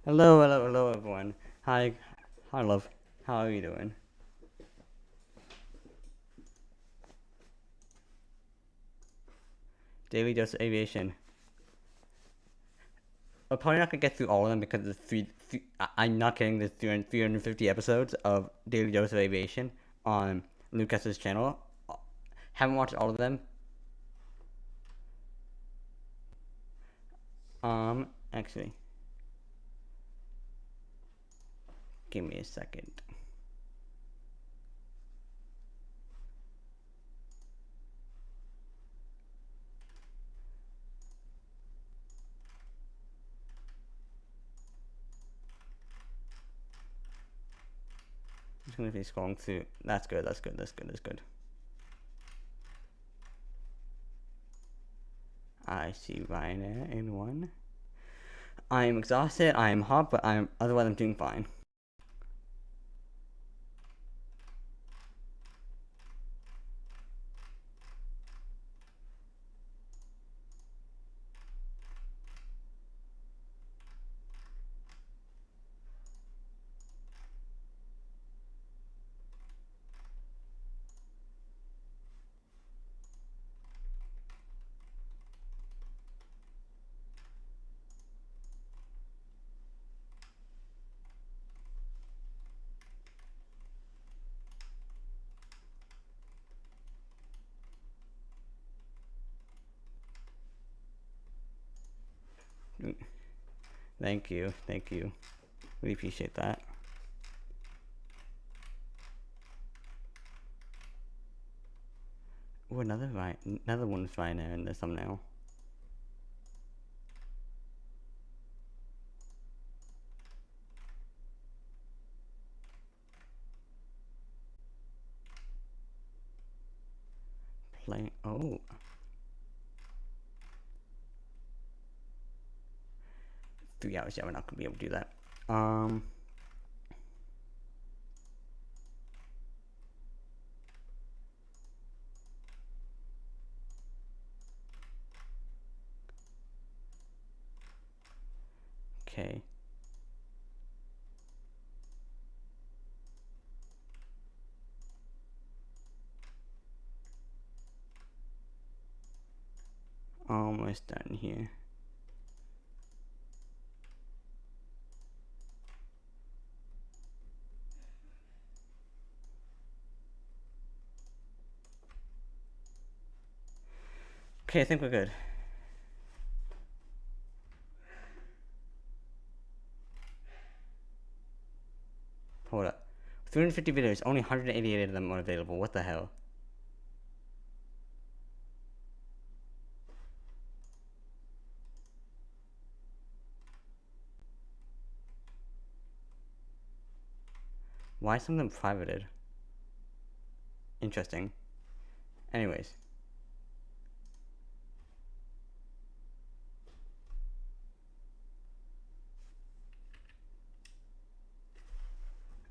Hello, everyone. Hi, love. How are you doing? Daily Dose of Aviation. We're probably not gonna get through all of them because the I'm not kidding. There's 350 episodes of Daily Dose of Aviation on Lucas's channel. Haven't watched all of them. Actually, give me a second. I'm just gonna be scrolling through. That's good. That's good. I see Ryanair in one. I am exhausted. I am hot, but otherwise I'm doing fine. Thank you. Really appreciate that. Oh, another one's right there in the thumbnail. Play. Oh. 3 hours. Yeah, we're not gonna be able to do that. Okay. Almost done here. Okay, I think we're good. Hold up. 350 videos, only 188 of them are available. What the hell? Why is some of them privated? Interesting. Anyways.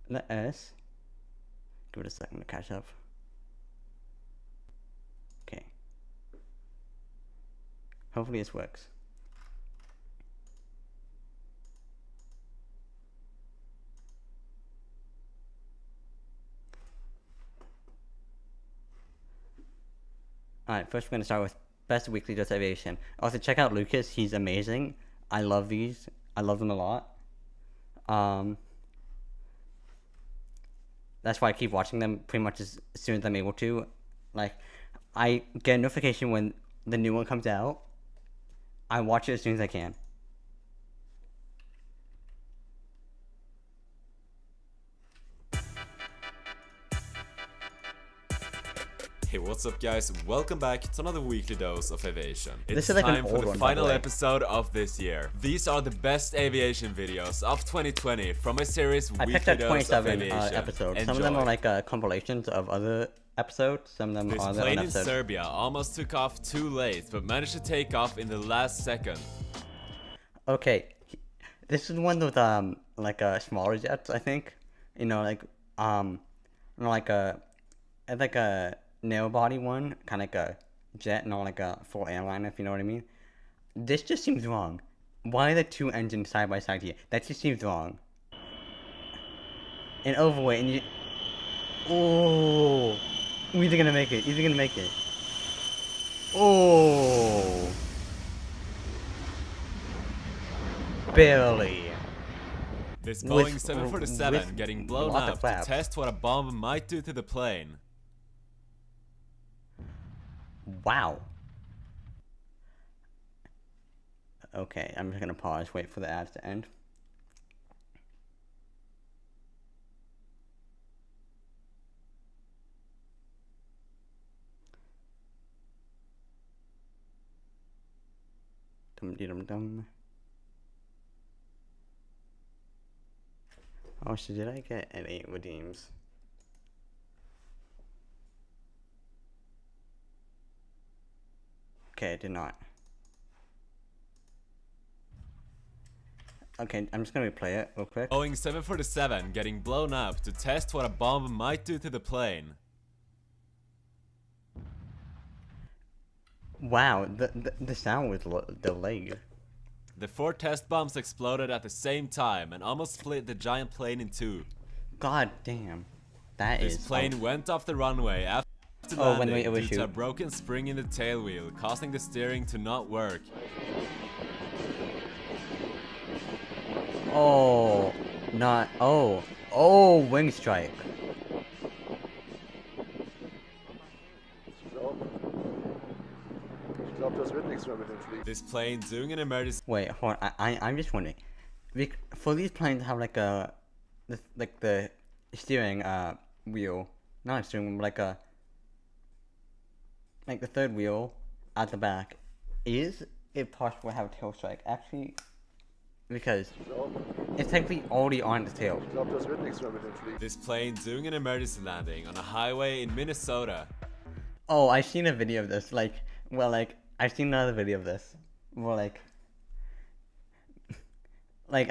Let us give it a second to catch up. Okay. Hopefully this works. Alright, first we're going to start with Best Weekly Dose of Aviation. Also, check out Lucas. He's amazing. I love these. I love them a lot. That's why I keep watching them pretty much as soon as I'm able to. Like, I get a notification when the new one comes out. I watch it as soon as I can. Hey, what's up guys? Welcome back to another weekly dose of aviation. This It's is like an time for old the one, by the final way. episode of this year. These are the best aviation videos of 2020 from my series I Weekly picked up Dose of 27 Aviation. episodes. Some of them are Enjoy. like compilations of other episodes. Some of them This are their plane own in episodes. Serbia almost took off too late, but managed to take off in the last second. Okay, this is one with like smaller jets, I think. You know, like it's like a narrow body one, kind of like a jet, not like a full airline, if you know what I mean. This just seems wrong. Why are the two engines side by side here? That just seems wrong. And overweight, and you. Oh, either gonna make it. Either gonna make it. Oh, barely. This With- Boeing 747 with getting blown lots of up to flaps. test what a bomb might do to the plane. Wow. Okay, I'm just gonna pause, wait for the ads to end. Dum dum dum. Oh, so did I get any redeems? Okay, I did not. Okay, I'm just gonna replay it real quick. Boeing 747 getting blown up to test what a bomb might do to the plane. Wow, the sound was delayed. The 4 test bombs exploded at the same time and almost split the giant plane in two. God damn. That This is. plane went off the runway after Oh, when landing we due to a overshoot. broken spring in the tail wheel, causing the steering to not work. Oh, not. Oh, wing strike. Ich glaube, das wird nichts mehr mit dem Fliegen. This plane doing an emergency Wait, hold on. I'm just wondering. For these planes to have like the steering wheel, not steering wheel, but like the third wheel at the back, is it possible to have a tail strike? Actually, because it's technically already on the tail. Ich glaube, das wird nichts mehr mit dem Fliegen. This plane doing an emergency landing on a highway in Minnesota. Oh, I've seen a video of this. I've seen another video of this. Well, I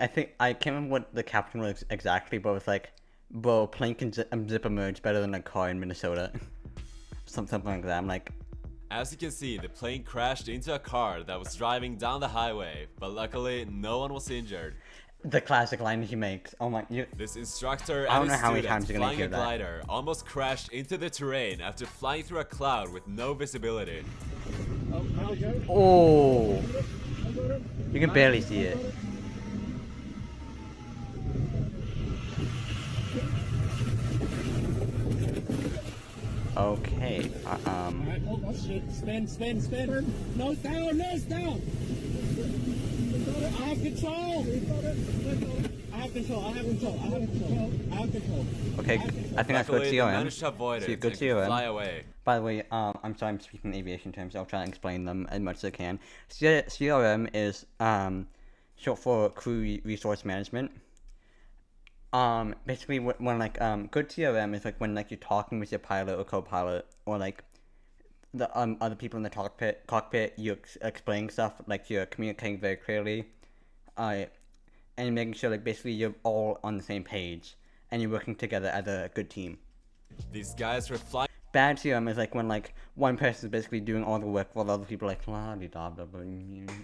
think I can't remember what the caption was exactly, but it was like, bro, plane can zip emerge better than a car in Minnesota. Something like that. I'm like, As you can see, the plane crashed into a car that was driving down the highway, but luckily no one was injured. the classic line he makes. Oh my, This instructor I don't and know his how many student times you're gonna flying hear a that. glider almost crashed into the terrain after flying through a cloud with no visibility. oh, you can barely see it. Okay, Alright, hold on, spin. Nose down. I have control. okay, I think that's good Luckily, they COM. managed to avoid See, it good and could COM. fly away. By the way, I'm sorry I'm speaking in aviation terms. I'll try and explain them as much as I can. CRM is short for crew resource management. Basically, when good CRM is like when like you're talking with your pilot or co-pilot or like the other people in the cockpit, you're explaining stuff, like you're communicating very clearly, and you're making sure like basically you're all on the same page and you're working together as a good team. These guys were flying. Bad CRM is like when like one person is basically doing all the work while the other people are like blah blah blah blah.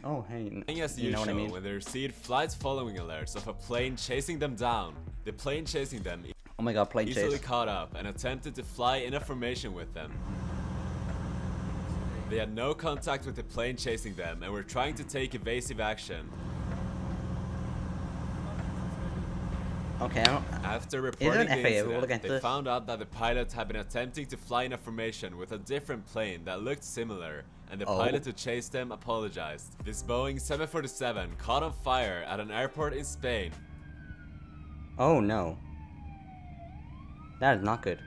Oh hey, As you know usual, what I mean? when they received flight following alerts of a plane chasing them down, the plane chasing them Oh my god, plane easily chase. caught up and attempted to fly in a formation with them. They had no contact with the plane chasing them and were trying to take evasive action. Okay, I don't. After Is reporting there an the FAA rule incident, against they this? found out that the pilot had been attempting to fly in a formation with a different plane that looked similar, and the Oh. pilot who chased them apologized. This Boeing 747 caught on fire at an airport in Spain. Oh no. That is not good.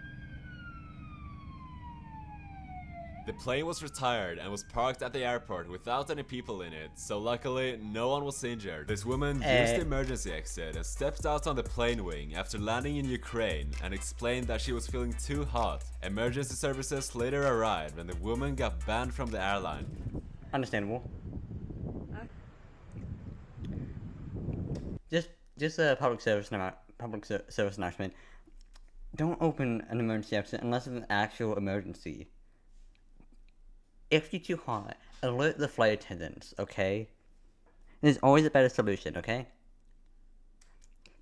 The plane was retired and was parked at the airport without any people in it, so luckily no one was injured. This woman used the emergency exit and stepped out on the plane wing after landing in Ukraine and explained that she was feeling too hot. Emergency services later arrived and the woman got banned from the airline. Understandable. Just a public service announcement. Don't open an emergency exit unless it's an actual emergency. If you're too hot, alert the flight attendants, okay? There's always a better solution, okay?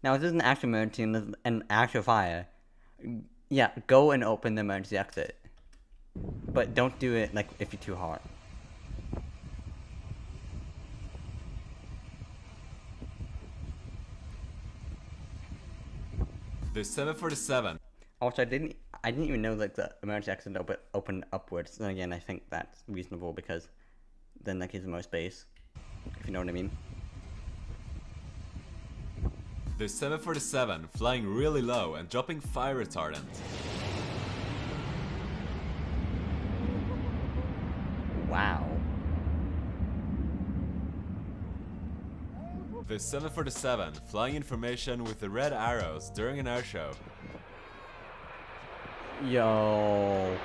Now, if there's an actual emergency and there's an actual fire, yeah, go and open the emergency exit. But don't do it, like, if you're too hot. The 747. Also, I didn't even know, like, the emergency exit opened upwards. Then again, I think that's reasonable because then that gives more space, if you know what I mean. The 747 flying really low and dropping fire retardant. Wow. The 747 flying in formation with the red arrows during an air show. Yo.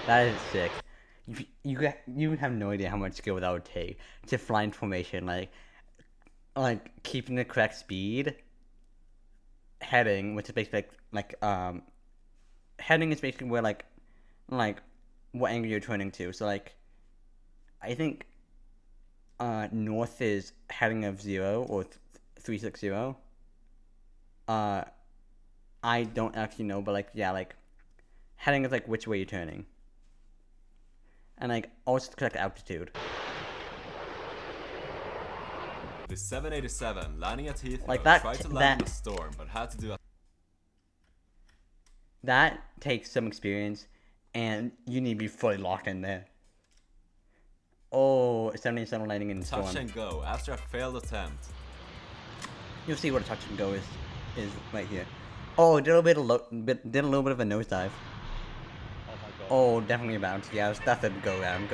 That is sick. You have no idea how much skill that would take to fly in formation, like keeping the correct speed, heading, which is basically heading is basically where like what angle you're turning to. So like, I think north is heading of 0 or 360. I don't actually know, but like yeah, like heading is like which way you're turning, and like also correct altitude. The 787 landing at Heathrow Like that- tried to land that- in a storm but had to do a That takes some experience, and you need to be fully locked in there. Oh, 77 landing in the storm. touch and go after a failed attempt. You'll see what a touch and go is right here. Oh, did a little bit of a nosedive. Oh my god. Oh, definitely a bounce. Yeah, that's a go round.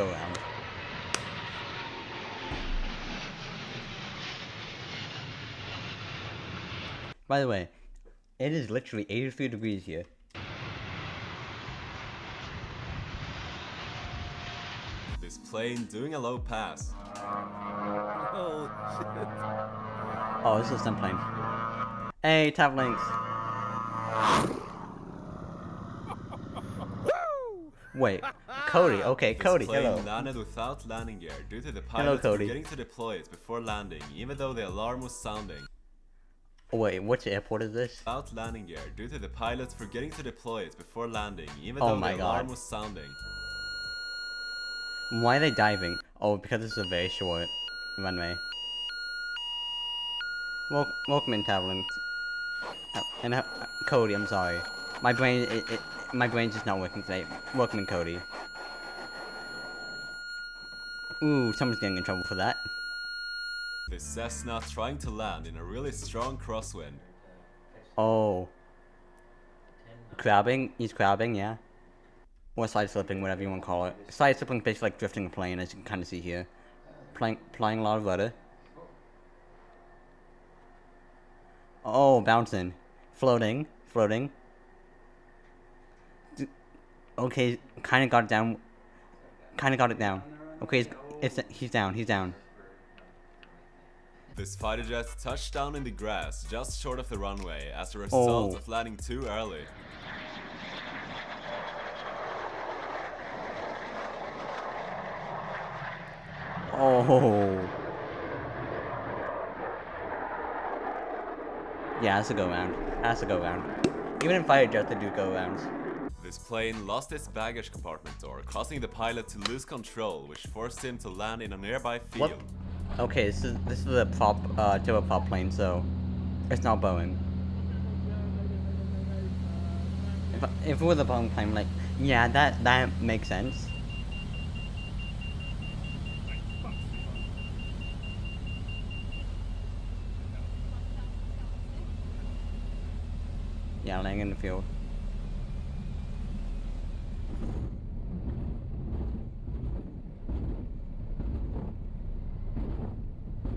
By the way, it is literally 83 degrees here. This plane doing a low pass. Oh shit. Oh, this is some plane. Hey, tap links. Wait, Cody. Okay, This Cody. plane Hello. landed without landing gear due to the Hello, pilot Cody. forgetting to deploy it before landing, even though the alarm was sounding. Wait, which airport is this? Without landing gear due to the pilot forgetting to deploy it before landing, even Oh though my the alarm God. was sounding. Why are they diving? Oh, because this is a very short runway. Welcome in, Tavlin. And Cody, I'm sorry. My brain's just not working today. Welcome in, Cody. Ooh, someone's getting in trouble for that. The Cessna trying to land in a really strong crosswind. Oh. Crabbing? He's crabbing, yeah. Or side slipping, whatever you want to call it. Side slipping is basically like drifting a plane, as you can kind of see here. Flying a lot of rudder. Oh, bouncing. Floating. Okay, kind of got it down. Okay, he's down. This fighter jet touched down in the grass just short of the runway as a result Oh. of landing too early. Oh. Yeah, that's a go round. Even in fighter jets, they do go rounds. This plane lost its baggage compartment door, causing the pilot to lose control, which forced him to land in a nearby field. What? Okay, this is a turboprop plane, so it's not Boeing. If it was a Boeing plane, like, yeah, that makes sense. Yeah, laying in the field.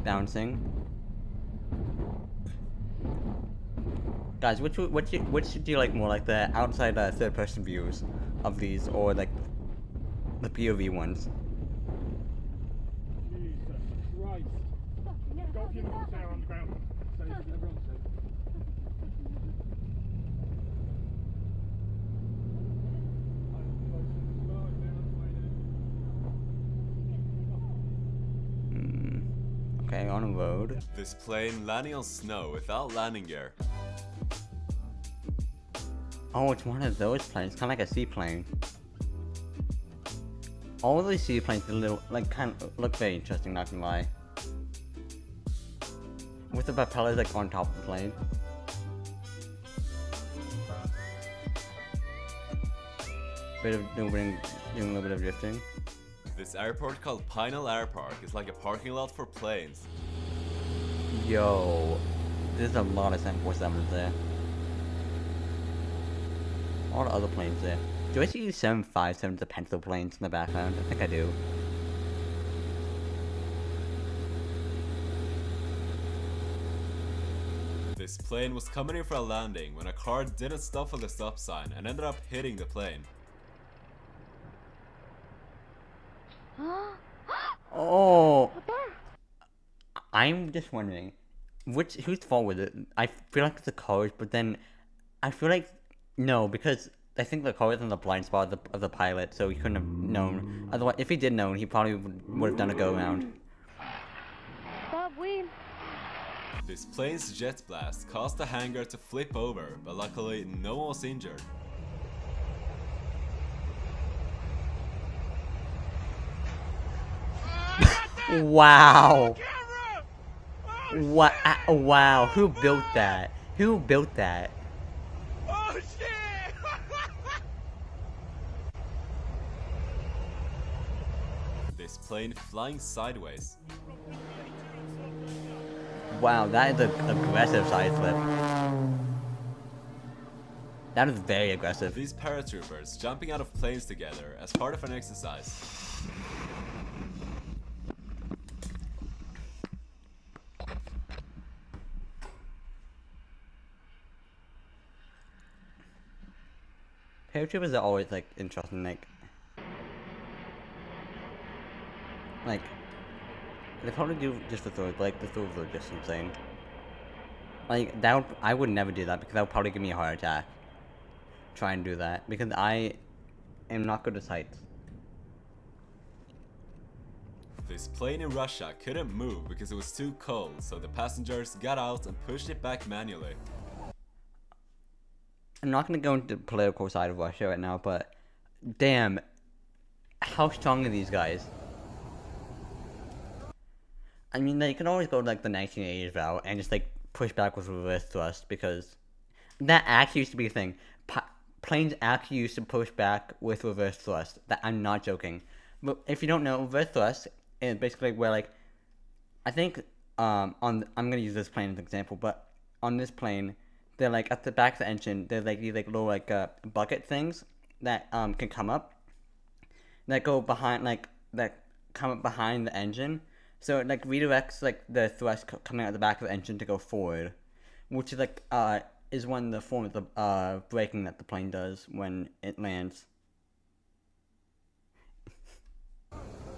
Bouncing. Guys, which should you like more, like the outside third-person views of these, or like the POV ones? Jesus Christ. Go if you want to stay on the ground. Safe, everyone's safe. Hmm. Okay, on a road. This plane landing on snow without landing gear. Oh, it's one of those planes, kind of like a seaplane. All of these seaplanes kind of look very interesting, not gonna lie. With the propellers like on top of the plane. Bit of doing a little bit of drifting. This airport called Pinal Air Park is like a parking lot for planes. Yo, there's a lot of 747s there. A lot of other planes there. Do I see 757s, the pencil planes in the background? I think I do. This plane was coming in for a landing when a car didn't stop at the stop sign and ended up hitting the plane. Oh, I'm just wondering, whose fault was it? I feel like it's the cars, but then I feel like no, because I think the car was in the blind spot of the pilot, so he couldn't have known. Otherwise, if he did know, he probably would have done a go around. Bob Wheel. This plane's jet blast caused the hangar to flip over, but luckily no one was injured. Wow. What? Wow. Who built that? Who built that? Oh shit! This plane flying sideways. Wow, that is an aggressive side flip. That is very aggressive. These paratroopers jumping out of planes together as part of an exercise. Paratroopers are always like interesting, like they probably do just the throws, but like the throws are just insane. Like I would never do that because that would probably give me a heart attack. Try and do that because I am not good at heights. This plane in Russia couldn't move because it was too cold, so the passengers got out and pushed it back manually. I'm not gonna go into the political side of Russia right now, but damn, how strong are these guys? I mean, they can always go like the 1980s route and just like push back with reverse thrust because that actually used to be a thing. Planes actually used to push back with reverse thrust. That I'm not joking. But if you don't know, reverse thrust is basically where like I think I'm gonna use this plane as an example, but on this plane, they're like at the back of the engine. There's like these like little like bucket things that can come up that go behind that come up behind the engine. So it like redirects like the thrust coming out the back of the engine to go forward, which is like is one of the forms of braking that the plane does when it lands.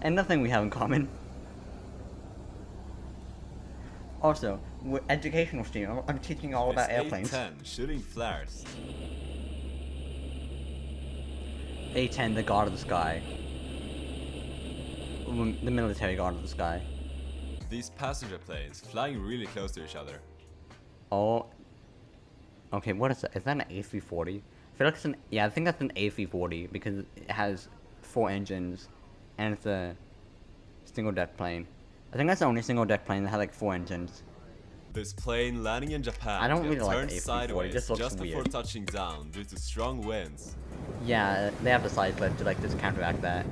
And nothing we have in common. Also, with educational stream, I'm teaching all about airplanes. A-10 shooting flares. A-10, the god of the sky. The military god of the sky. These passenger planes flying really close to each other. Oh. Okay, what is that? Is that an A340? I feel like it's an... Yeah, I think that's an A340 because it has 4 engines and it's a single deck plane. I think that's the only single deck plane that has like 4 engines. This plane landing in Japan I don't really like turned the A340, sideways just looks before weird. touching down due to strong winds. Yeah, they have the side flip to like just counteract that.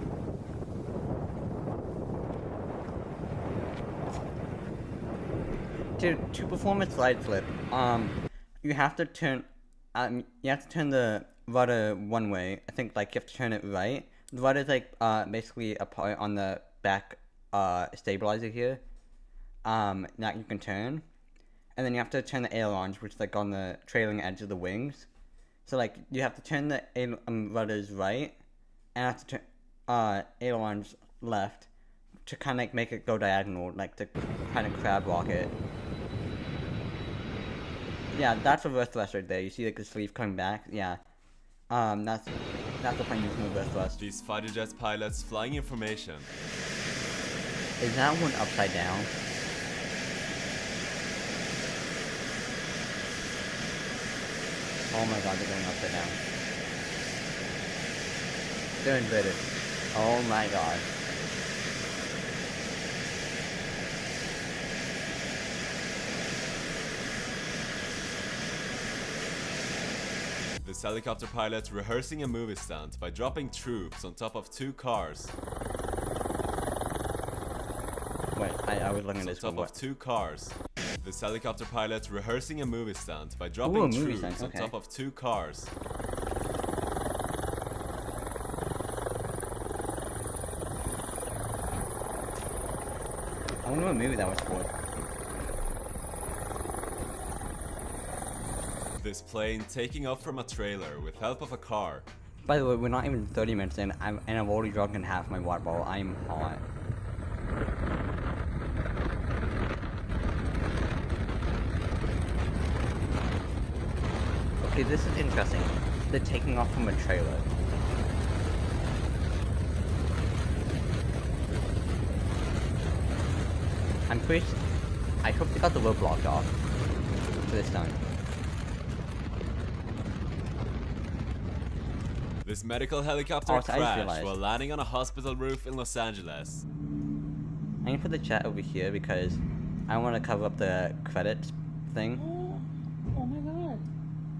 To perform a slide flip, you have to turn the rudder one way. I think like you have to turn it right. The rudder is like basically a part on the back stabilizer here. That you can turn, and then you have to turn the ailerons, which is like on the trailing edge of the wings. So like you have to turn the rudders right, and have to turn ailerons left to kind of like make it go diagonal, like to kind of crab walk it. Yeah, that's reverse thrust right there. You see like the sleeve coming back. Yeah, that's the plane using reverse thrust. These fighter jet pilots flying in formation. Is that one upside down? Oh my god, they're going upside down. They're inverted. Oh my god. This helicopter pilot rehearsing a movie stunt by dropping troops on top of 2 cars. Wait, I was looking at On this top one. of 2 cars. This helicopter pilot rehearsing a movie stunt by Ooh, a dropping movie troops stunt, okay. on top of 2 cars. I wonder what movie that was for. This plane taking off from a trailer with help of a car. By the way, we're not even 30 minutes in, and I've already drunk in half my water bottle. I'm hot. Okay, this is interesting. They're taking off from a trailer. I'm pretty. I hope they got the road blocked off for this time. This medical helicopter Oh, so I just crashed realized. while landing on a hospital roof in Los Angeles. I'm gonna put the chat over here because I want to cover up the credits thing. Oh my god.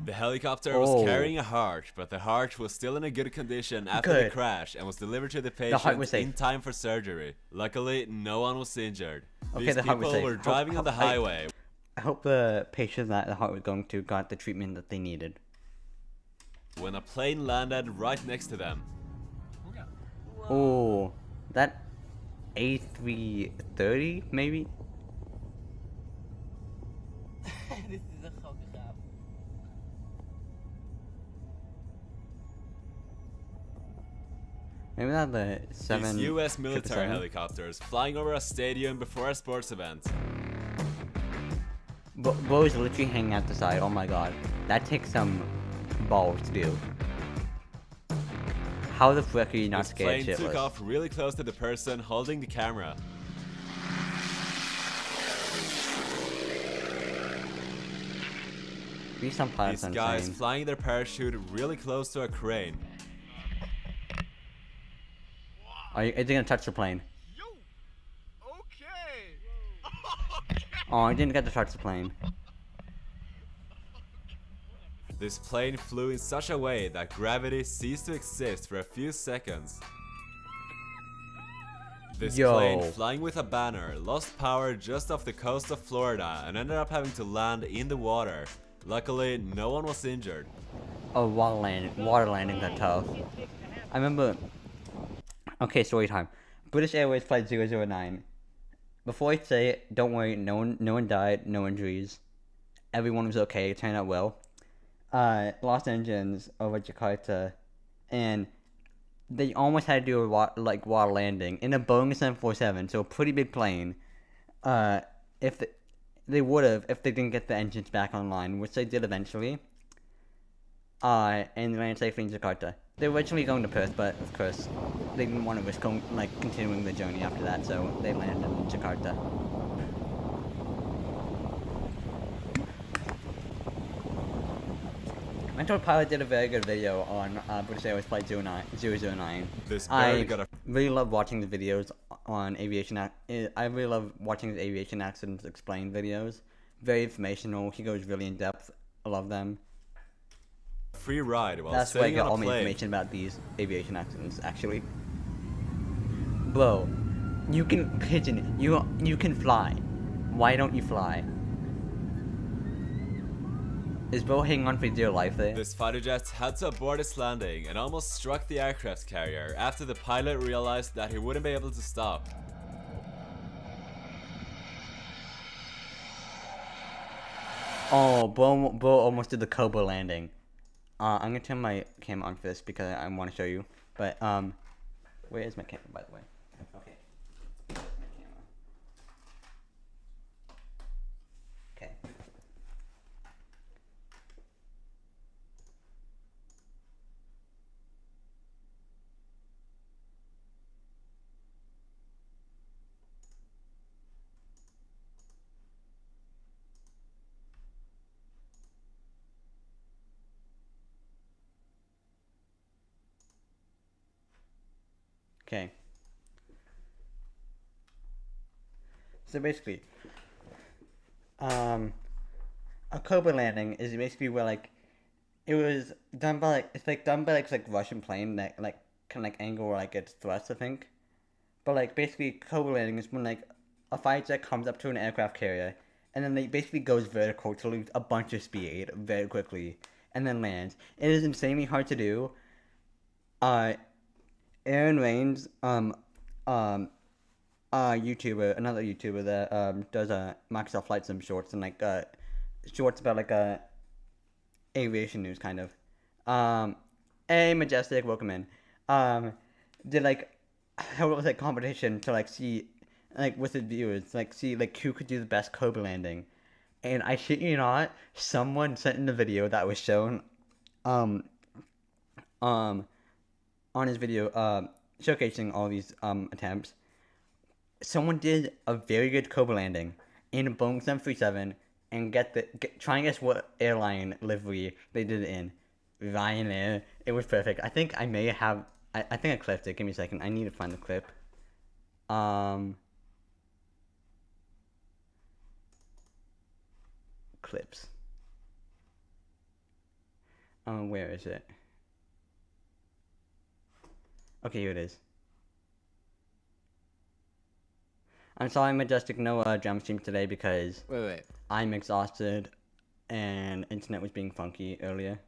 The helicopter Oh. was carrying a heart, but the heart was still in a good condition after the Good. crash and was delivered to the heart was patient safe. in time for surgery. Luckily, no one was injured. Okay, These the heart was people safe. were driving on the highway. I hope the patient that the heart was going to got the treatment that they needed. When a plane landed right next to them. Oh, that A330 maybe? Dit is een grote grap. Maybe not the These 7. US military 777? helicopters flying over a stadium before a sports event. Bo is literally hanging out the side. Oh my god, that takes some balls to do. How the frick are you not This scared plane took shitless? off really close to the person holding the camera. These some pilots These are guys insane. flying their parachute really close to a crane. Is it gonna touch the plane? Yo! Okay! Oh, I didn't get to touch the plane. This plane flew in such a way that gravity ceased to exist for a few seconds. This Yo. plane, flying with a banner, lost power just off the coast of Florida and ended up having to land in the water. Luckily, no one was injured. Oh, water landings are tough. I remember. Okay, story time. British Airways flight 009. Before I say it, don't worry. No one died. No injuries. Everyone was okay. It turned out well. Lost engines over Jakarta, and they almost had to do a water landing in a Boeing 747, so a pretty big plane. If they would have if they didn't get the engines back online, which they did eventually. And they landed safely in Jakarta. They were originally going to Perth, but of course they didn't want to risk continuing the journey after that, so they landed in Jakarta. Mentor Pilot did a very good video on British Airways Flight 009. This I bird got a really love watching the videos on aviation. I really love watching the aviation accidents explained videos. Very informational. He goes really in depth. I love them. free ride while That's where I sitting get on a all my plane. information about these aviation accidents. Actually, bro, you can pigeon. You can fly. Why don't you fly? Is Bo hanging on for dear life there? This fighter jet had to abort its landing and almost struck the aircraft carrier after the pilot realized that he wouldn't be able to stop. Oh, Bo almost did the Cobra landing. I'm gonna turn my camera on for this because I want to show you. But where is my camera, by the way? Okay. Okay. Okay. So basically, a Cobra landing is basically where like it was done by like it's like done by like Russian plane that like kind of like angle where like it's thrust, I think. But like basically, Cobra landing is when like a fighter jet comes up to an aircraft carrier and then it basically goes vertical to lose a bunch of speed very quickly and then lands. It is insanely hard to do. Aaron Rains, YouTuber, another YouTuber that does Microsoft Flight Sim shorts and like shorts about like aviation news kind of. A Majestic, welcome in. Did like held it was like competition to like see like with the viewers like see like who could do the best Cobra landing, and I shit you not, someone sent in a video that was shown, um, on his video showcasing all these attempts. Someone did a very good Cobra landing in a Boeing 737 and try and guess what airline livery they did it in. Ryanair. It was perfect. I think I may have. I think I clipped it. Give me a second. I need to find the clip. Clips. Where is it? Okay, here it is. I'm sorry, Majestic, no jump stream today because Wait. I'm exhausted and internet was being funky earlier.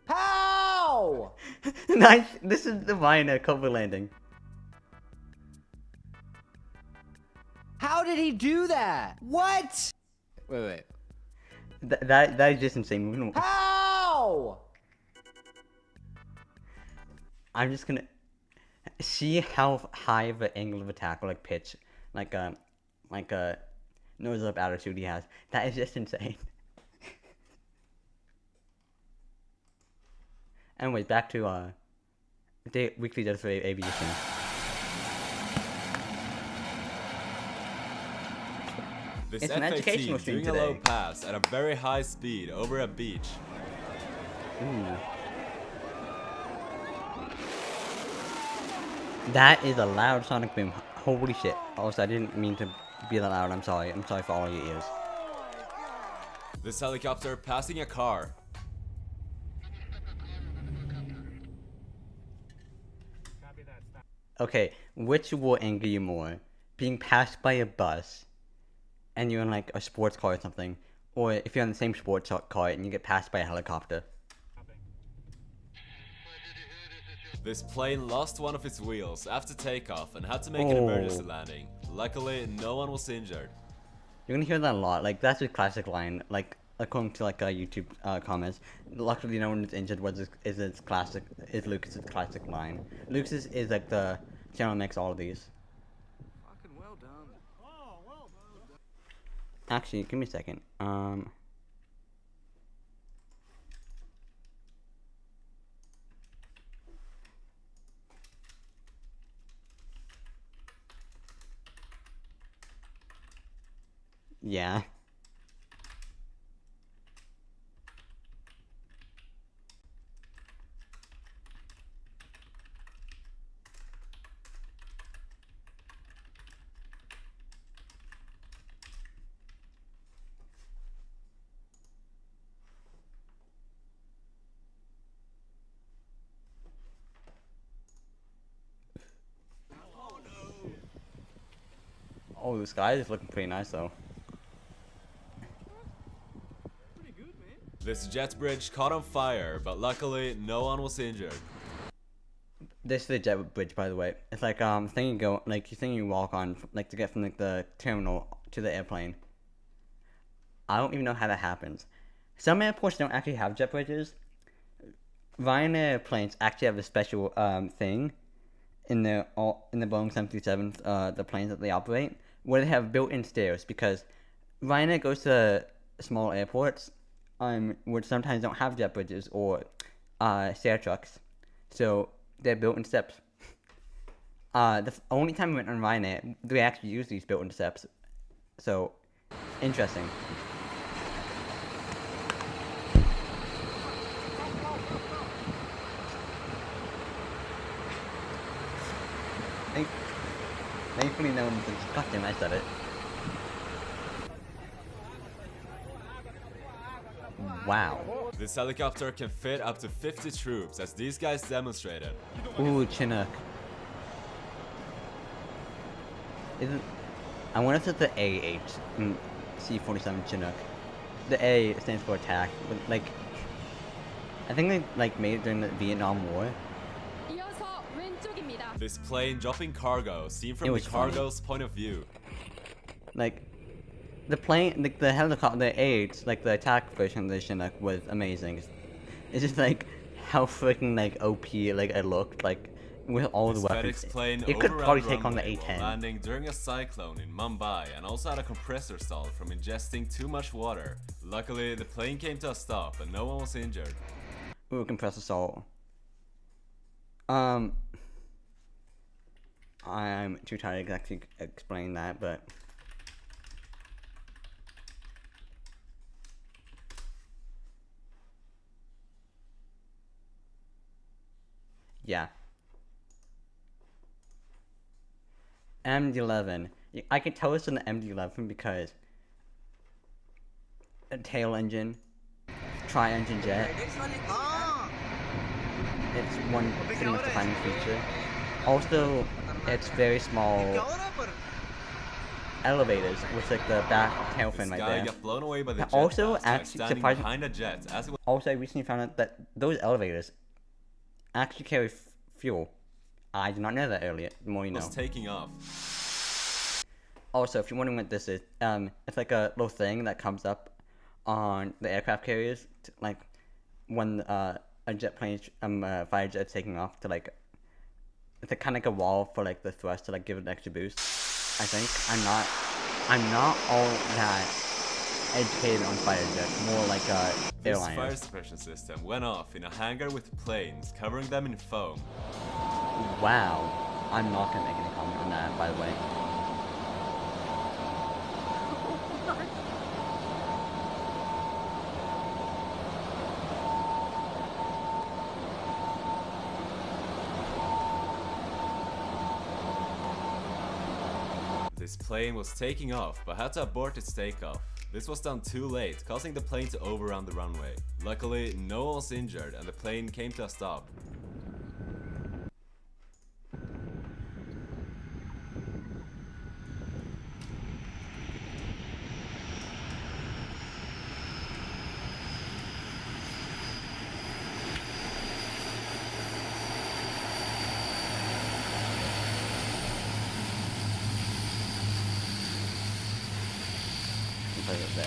How? Nice. This is the Ryanair Cobra landing. How did he do that? What? Wait. That is just insane. How? I'm just gonna see how high of an angle of attack or like pitch, like nose up attitude he has. That is just insane. Anyways, back to the Weekly Dose of Aviation. This It's an F-18 educational stream doing a low today. pass at a very high speed over a beach. Ooh. That is a loud sonic boom. Holy shit. Also, I didn't mean to be that loud. I'm sorry. I'm sorry for all your ears. This helicopter passing a car. Copy that. Stop. Okay, which will anger you more? Being passed by a bus and you're in like a sports car or something, or if you're in the same sports car and you get passed by a helicopter? This plane lost one of its wheels after takeoff and had to make an Oh. emergency landing. Luckily, no one was injured. You're gonna hear that a lot. Like, that's a classic line. Like, according to like YouTube comments, luckily no one is injured. Is Lucas's classic line. Lucas is like the channel that makes all of these. Fucking well done. Actually, give me a second. Yeah. Oh, the sky is looking pretty nice though. This jet bridge caught on fire, but luckily no one was injured. This is the jet bridge, by the way. It's like thing you walk on, like to get from like the terminal to the airplane. I don't even know how that happens. Some airports don't actually have jet bridges. Ryanair planes actually have a special thing in the Boeing 737, the planes that they operate, where they have built-in stairs because Ryanair goes to small airports, which sometimes don't have jet bridges or stair trucks, so they're built-in steps. The only time we went on Ryanair, they actually use these built-in steps, so interesting. Thankfully, no one. Goddamn, I said it. Wow. This helicopter can fit up to 50 troops, as these guys demonstrated. Ooh, Chinook. Isn't... I wonder if it's the A8 in C-47 Chinook. The A stands for attack, but like... I think they like made it during the Vietnam War. 이어서 왼쪽입니다. This plane dropping cargo, seen It from the was funny. cargo's point of view. Like... The plane, like the helicopter, the A8, like the attack version of the Chinook was amazing. It's just like how freaking like OP like it looked like with all This the weapons. FedEx plane It could overran probably take on the runway while A10. landing during a cyclone in Mumbai and also had a compressor stall from ingesting too much water. Luckily, the plane came to a stop and no one was injured. Ooh, compressor salt. I'm too tired to actually explain that, but yeah. MD-11. I can tell it's an MD-11 because a tail engine, tri-engine jet. It's one pretty much defining feature. Also, it's very small elevators with like the back tail fin This right guy there. got blown away by the jet Also, blast while actually, standing surprising- behind a jet as it Also, I recently found out that those elevators actually carry fuel. I did not know that earlier. The more you know. was taking off. Also, if you're wondering what this is, it's like a little thing that comes up on the aircraft carriers, like when a jet plane, fighter jet's taking off to like, it's kind of like a wall for like the thrust to like give it an extra boost. I think I'm not all that educated on fighter jets, more like This fire airliners. suppression system went off in a hangar with planes, covering them in foam. Wow, I'm not gonna make any comment on that, by the way. This plane was taking off, but had to abort its takeoff. This was done too late, causing the plane to overrun the runway. Luckily, no one was injured and the plane came to a stop. Put it there.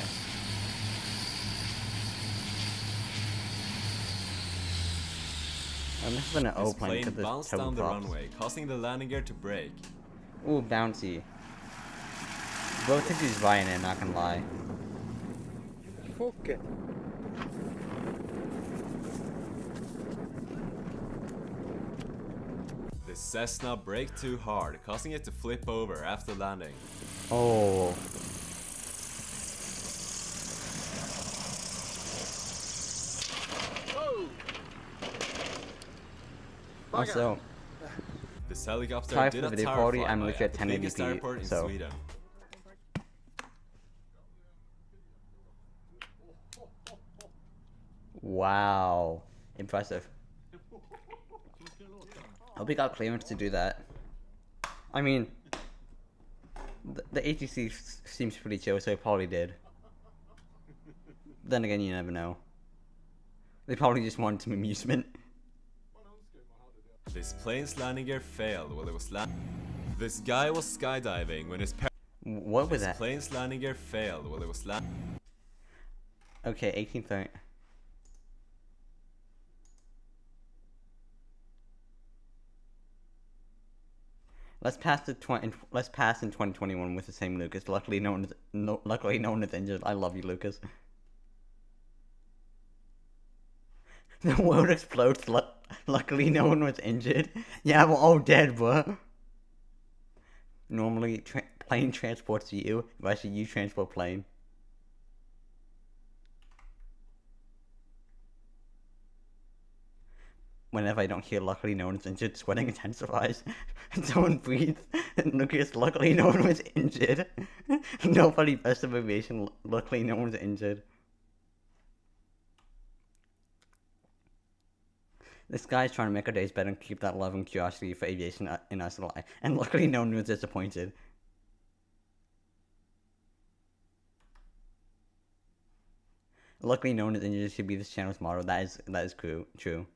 This is an O This plane plane because there's bounced down the turboprops. runway, causing the landing gear to break. Ooh, bouncy. Both of these Ryanair, not gonna lie. Fuck it. The Cessna braked too hard, causing it to flip over after landing. Oh. Also, This helicopter sorry did for a the video tower quality, I'm flyby literally at at the biggest 1080p, airport in so- Sweden. wow. Impressive. Hope we got clearance to do that. I mean, the ATC seems pretty chill, so it probably did. Then again, you never know. They probably just wanted some amusement. This plane's landing gear failed while it was landing. This guy was skydiving when his What was This that? plane's landing gear failed while it was landing. Okay, 1830. Let's pass in 2021 with the same Lucas. Luckily, luckily no one is injured. I love you, Lucas. The world explodes. Luckily, no one was injured. Yeah, we're all dead, bro. Normally, plane transports you. But actually, you transport plane. whenever I don't hear luckily no one was injured, sweating intensifies. And someone breathes, and Lucas, luckily no one was injured. Nobody best of aviation, luckily no one's injured. This guy's trying to make our days better and keep that love and curiosity for aviation in us alive. And luckily no one was disappointed. Luckily no one is injured should be this channel's motto. That is true.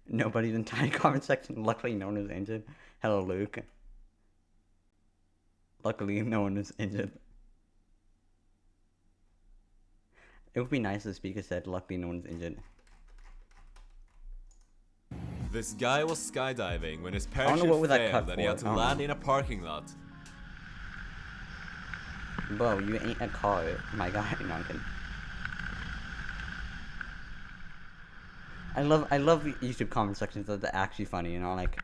Nobody's entire comment section. Luckily no one is injured. Hello Luke. Luckily no one is injured. It would be nice if the speaker said luckily no one's injured. This guy was skydiving when his I don't know parachute what was that cut failed and he had for. to I don't land know. in a parking lot. Bro, you ain't a car, my guy. No, I'm kidding. I love YouTube comment sections that are actually funny, you know, like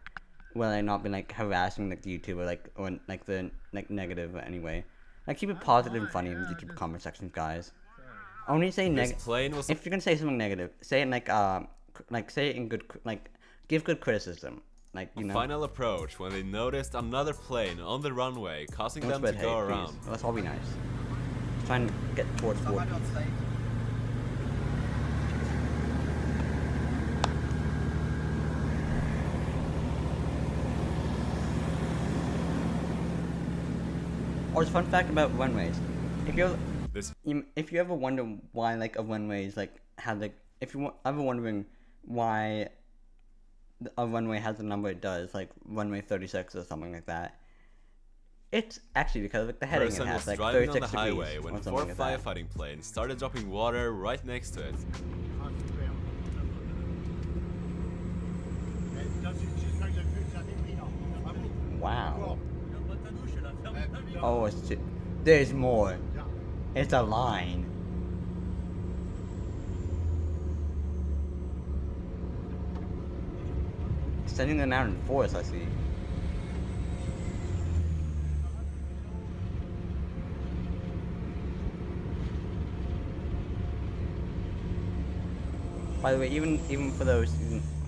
where they're not been like harassing like the YouTuber or like the negative anyway. Like keep it positive and funny in the YouTube comment sections, guys. Only say This negative. plane was If you're gonna say something negative, say it like say it in good give good criticism, like you know. final approach when they noticed another plane on the runway, causing Don't them to spread go hate, around. please. Let's all be nice. Try and get towards war. Or a fun fact about runways. If you ever wonder why like a runway is like has like if you ever wondering why a runway has the number it does, like runway 36 or something like that, it's actually because like the heading it Person has was like driving on 36 the highway degrees when or 4 something like that. firefighting planes started dropping water right next to it. Wow. Oh, there's more. It's a line. Sending them out in force, I see. By the way, even for those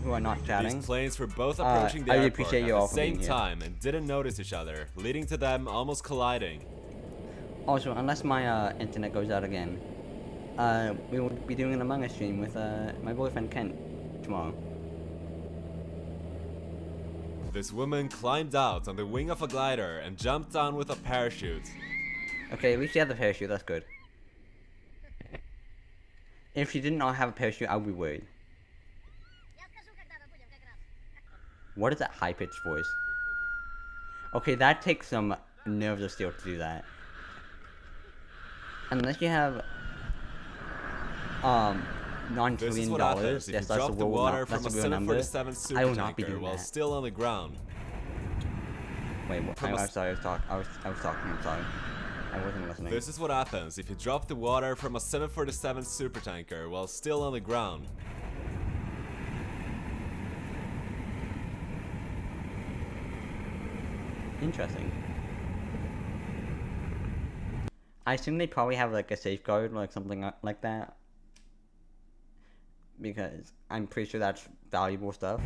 who are not chatting, These planes were both approaching the I really airport appreciate at you the all for same being here. time and didn't notice each other, leading to them almost colliding. Also, unless my internet goes out again, we will be doing an Among Us stream with my boyfriend Kent tomorrow. This woman climbed out on the wing of a glider and jumped down with a parachute. Okay, at least she had the parachute, that's good. If she did not have a parachute, I would be worried. What is that high-pitched voice? Okay, that takes some nerves of steel to do that. Unless you have This is $9 what trillion, happens if you yes, that's a drop the real, water that's from a a real number. 747 I will not be supertanker doing while that. still on the ground. Wait, what? I'm sorry, I was talking, I'm sorry. I wasn't listening. This is what happens if you drop the water from a 747 supertanker while still on the ground. Interesting. I assume they probably have like a safeguard, like something like that. Because I'm pretty sure that's valuable stuff.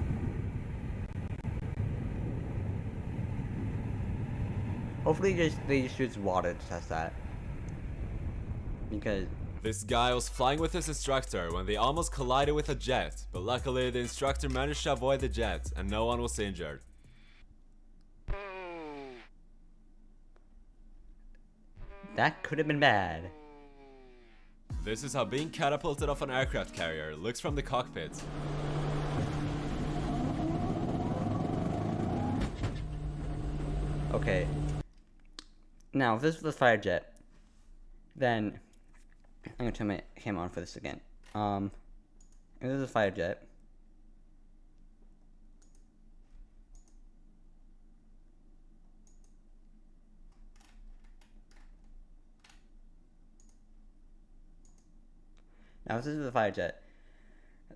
Hopefully they just use water to test that. Because This guy was flying with his instructor when they almost collided with a jet, but luckily the instructor managed to avoid the jet and no one was injured. that could have been bad. This is how being catapulted off an aircraft carrier looks from the cockpit. Okay. Now, if this was a fire jet, then I'm gonna turn my camera on for this again. If this is a fire jet, now if this is a fire jet,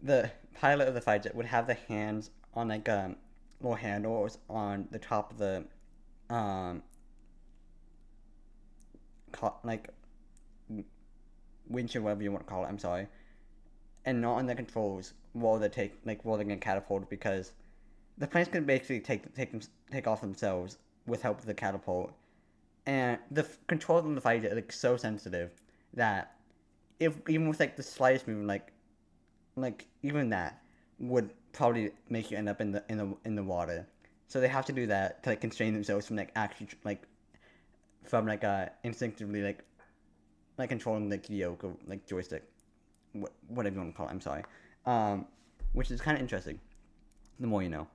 the pilot of the fire jet would have the hands on like little handles on the top of the like winch or whatever you want to call it, I'm sorry, and not on the controls while they're getting catapulted, because the planes can basically take off themselves with help of the catapult, and the controls on the fighter are like so sensitive that if even with like the slightest movement, like even that would probably make you end up in the water. So they have to do that to like constrain themselves from like actually from instinctively like controlling like the yoke or like joystick, whatever you want to call it. I'm sorry, which is kind of interesting. The more you know.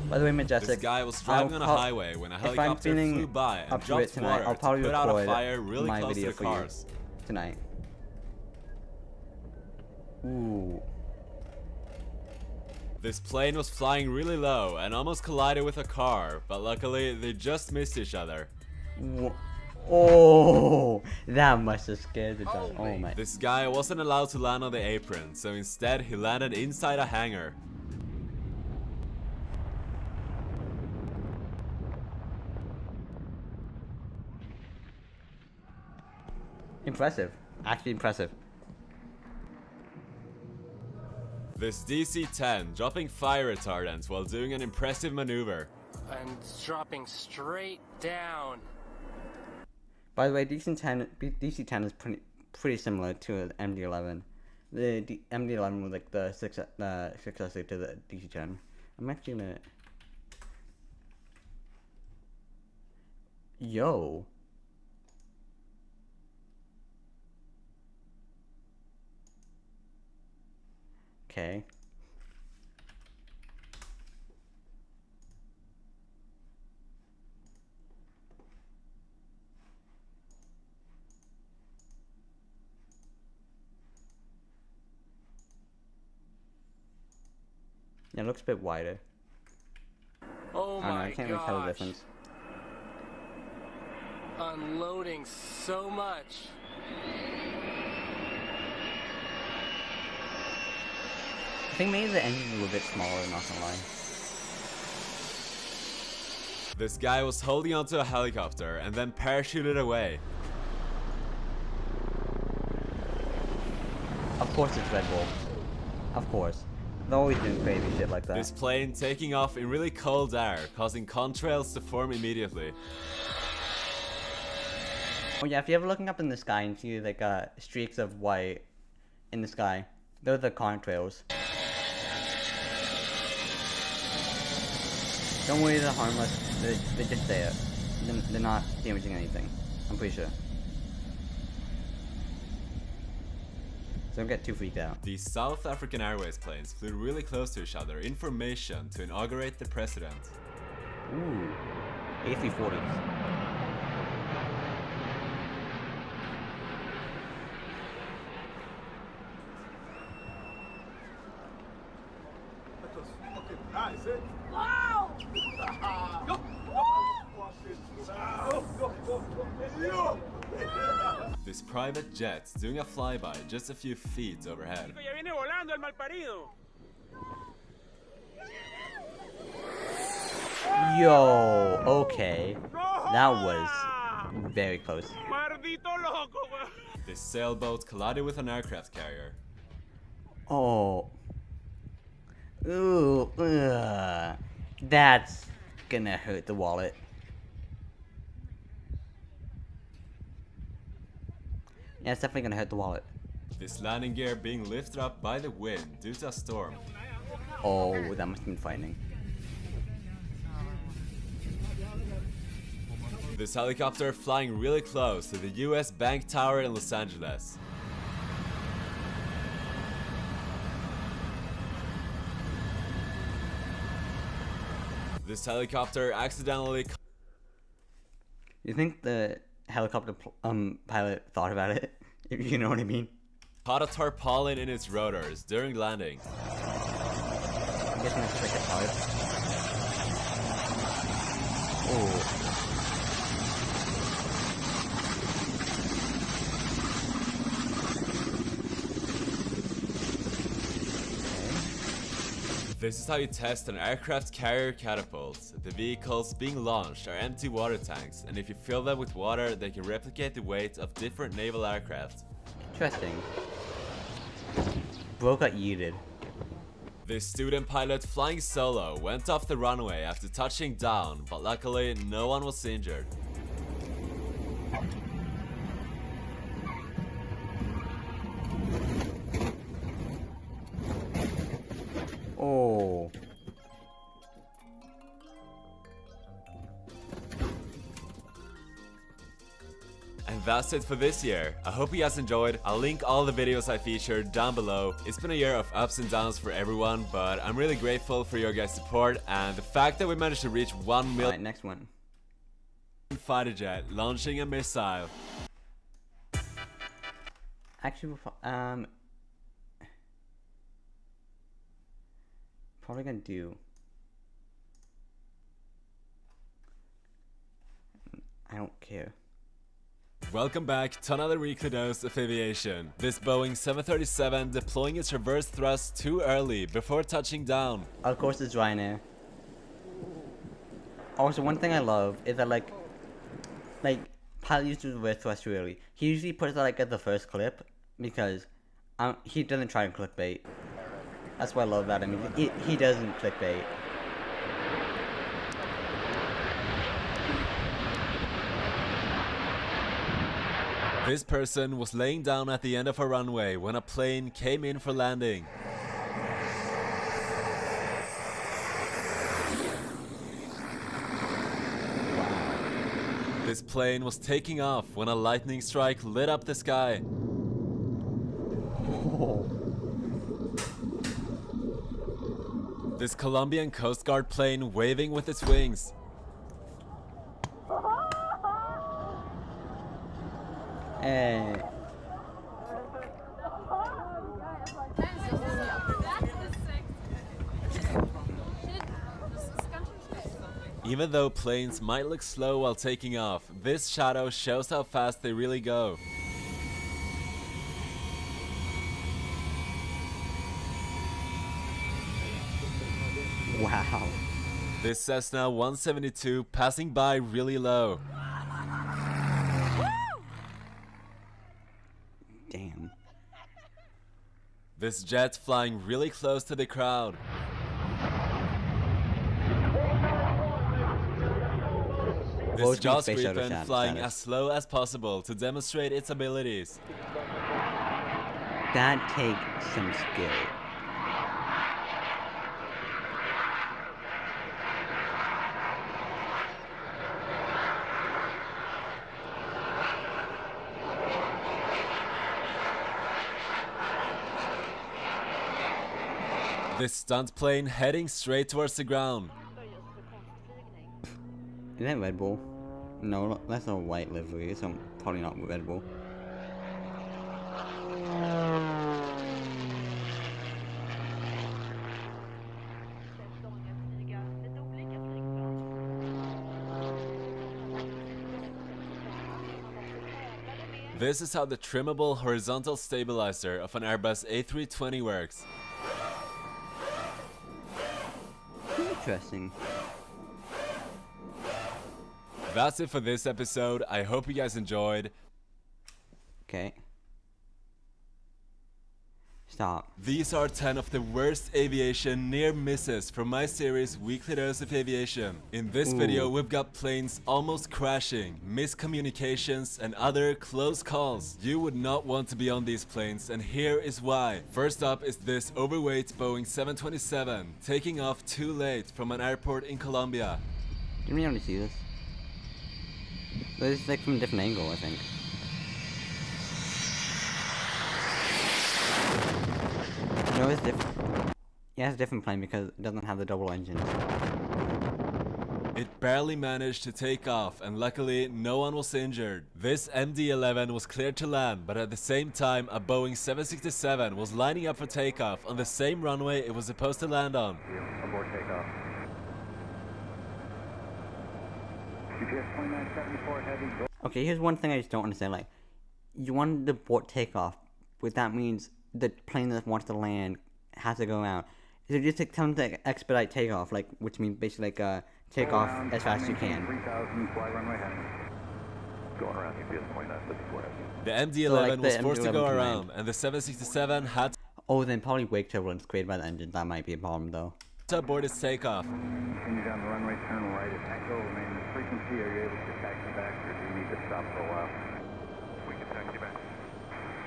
By the way, Majestic, This guy was driving on a highway when a helicopter flew by and dropped tonight, water to put out a fire really my close to video the for cars. you tonight. Ooh. This plane was flying really low and almost collided with a car, but luckily they just missed each other. Oh, that must have scared the dog. Oh my. This guy wasn't allowed to land on the apron, so instead he landed inside a hangar. Impressive. Actually impressive. This DC-10 dropping fire retardants while doing an impressive maneuver. And dropping straight down. By the way, DC-10 is pretty similar to the MD-11. The MD-11 was like the successor to the DC-10. I'm actually gonna... Yo. Okay. Yeah, it looks a bit wider. Oh I don't know, my I can't really tell the gosh. difference. Unloading so much. I think maybe the engine's a little bit smaller, not gonna lie. This guy was holding onto a helicopter and then parachuted away. Of course it's Red Bull. Of course. They're always doing crazy shit like that. This plane taking off in really cold air, causing contrails to form immediately. Oh yeah, if you're ever looking up in the sky and see like streaks of white in the sky, those are the contrails. Don't worry, they're harmless. They're just there. They're not damaging anything. I'm pretty sure. So don't get too freaked out. The South African Airways planes flew really close to each other in formation to inaugurate the president. Ooh, A340s. This private jet's doing a flyby just a few feet overhead. Ya viene volando el malparido. Yo, okay. That was very close. Maldito loco, weón. This sailboat collided with an aircraft carrier. Oh. Ooh, ugh. That's gonna hurt the wallet. Yeah, it's definitely gonna hurt the wallet. This landing gear being lifted up by the wind due to a storm. Oh, that must have been frightening. This helicopter flying really close to the US Bank Tower in Los Angeles. This helicopter accidentally... You think the helicopter pilot thought about it? If you know what I mean? caught a tarpaulin in its rotors during landing. I'm guessing it's like a tarp. Oh. This is how you test an aircraft carrier catapult. The vehicles being launched are empty water tanks, and if you fill them with water, they can replicate the weight of different naval aircraft. Interesting. Bro got yeeted. The student pilot flying solo went off the runway after touching down, but luckily no one was injured. Oh. And that's it for this year. I hope you guys enjoyed. I'll link all the videos I featured down below. It's been a year of ups and downs for everyone, but I'm really grateful for your guys' support and the fact that we managed to reach 1 million. Alright, next one. Fighter jet launching a missile. Actually, probably gonna do. I don't care. Welcome back to another weekly dose of aviation. This Boeing 737 deploying its reverse thrust too early before touching down. Of course, it's Ryanair. Also, one thing I love is that like pilot uses reverse thrust too early. He usually puts it like at the first clip because he doesn't try and clickbait. That's what I love about him. He doesn't clickbait. This person was laying down at the end of a runway when a plane came in for landing. This plane was taking off when a lightning strike lit up the sky. This Colombian Coast Guard plane waving with its wings. Eh. Even though planes might look slow while taking off, this shadow shows how fast they really go. Wow. This Cessna 172 passing by really low. Damn. This jet flying really close to the crowd. This Jaws Gripen flying as slow as possible to demonstrate its abilities. That takes some skill. This stunt plane heading straight towards the ground. Is that Red Bull? No, that's a white livery, so probably not Red Bull. This is how the trimmable horizontal stabilizer of an Airbus A320 works. Interesting. That's it for this episode. I hope you guys enjoyed. Okay. Stop. These are 10 of the worst aviation near misses from my series Weekly Dose of Aviation. In this video we've got planes almost crashing, miscommunications and other close calls. You would not want to be on these planes and here is why. First up is this overweight Boeing 727 taking off too late from an airport in Colombia. Didn't we already see this? This is like from a different angle, I think. No, it's different. Yeah, it's a different plane because it doesn't have the double engines. It barely managed to take off and luckily no one was injured. This MD-11 was cleared to land, but at the same time a Boeing 767 was lining up for takeoff on the same runway it was supposed to land on. Abort takeoff. GPS 2974 heavy. Okay, here's one thing I just don't understand. Like, you wanted to abort takeoff, but that means the plane that wants to land has to go out. So just tell them to expedite takeoff, like, which means basically like take off as fast as you can. 3000, fly runway heading. Going around UPS 2954 heavy. The MD-11 So, like, was the forced to MD-11 go can around, land. and the 767 had Oh, then probably wake turbulence created by the engine. That might be a problem though. to abort its takeoff. Continue down the runway, turn right at Echo, remain in frequency. Are you able to taxi back, or do you need to stop for a while? We can taxi back.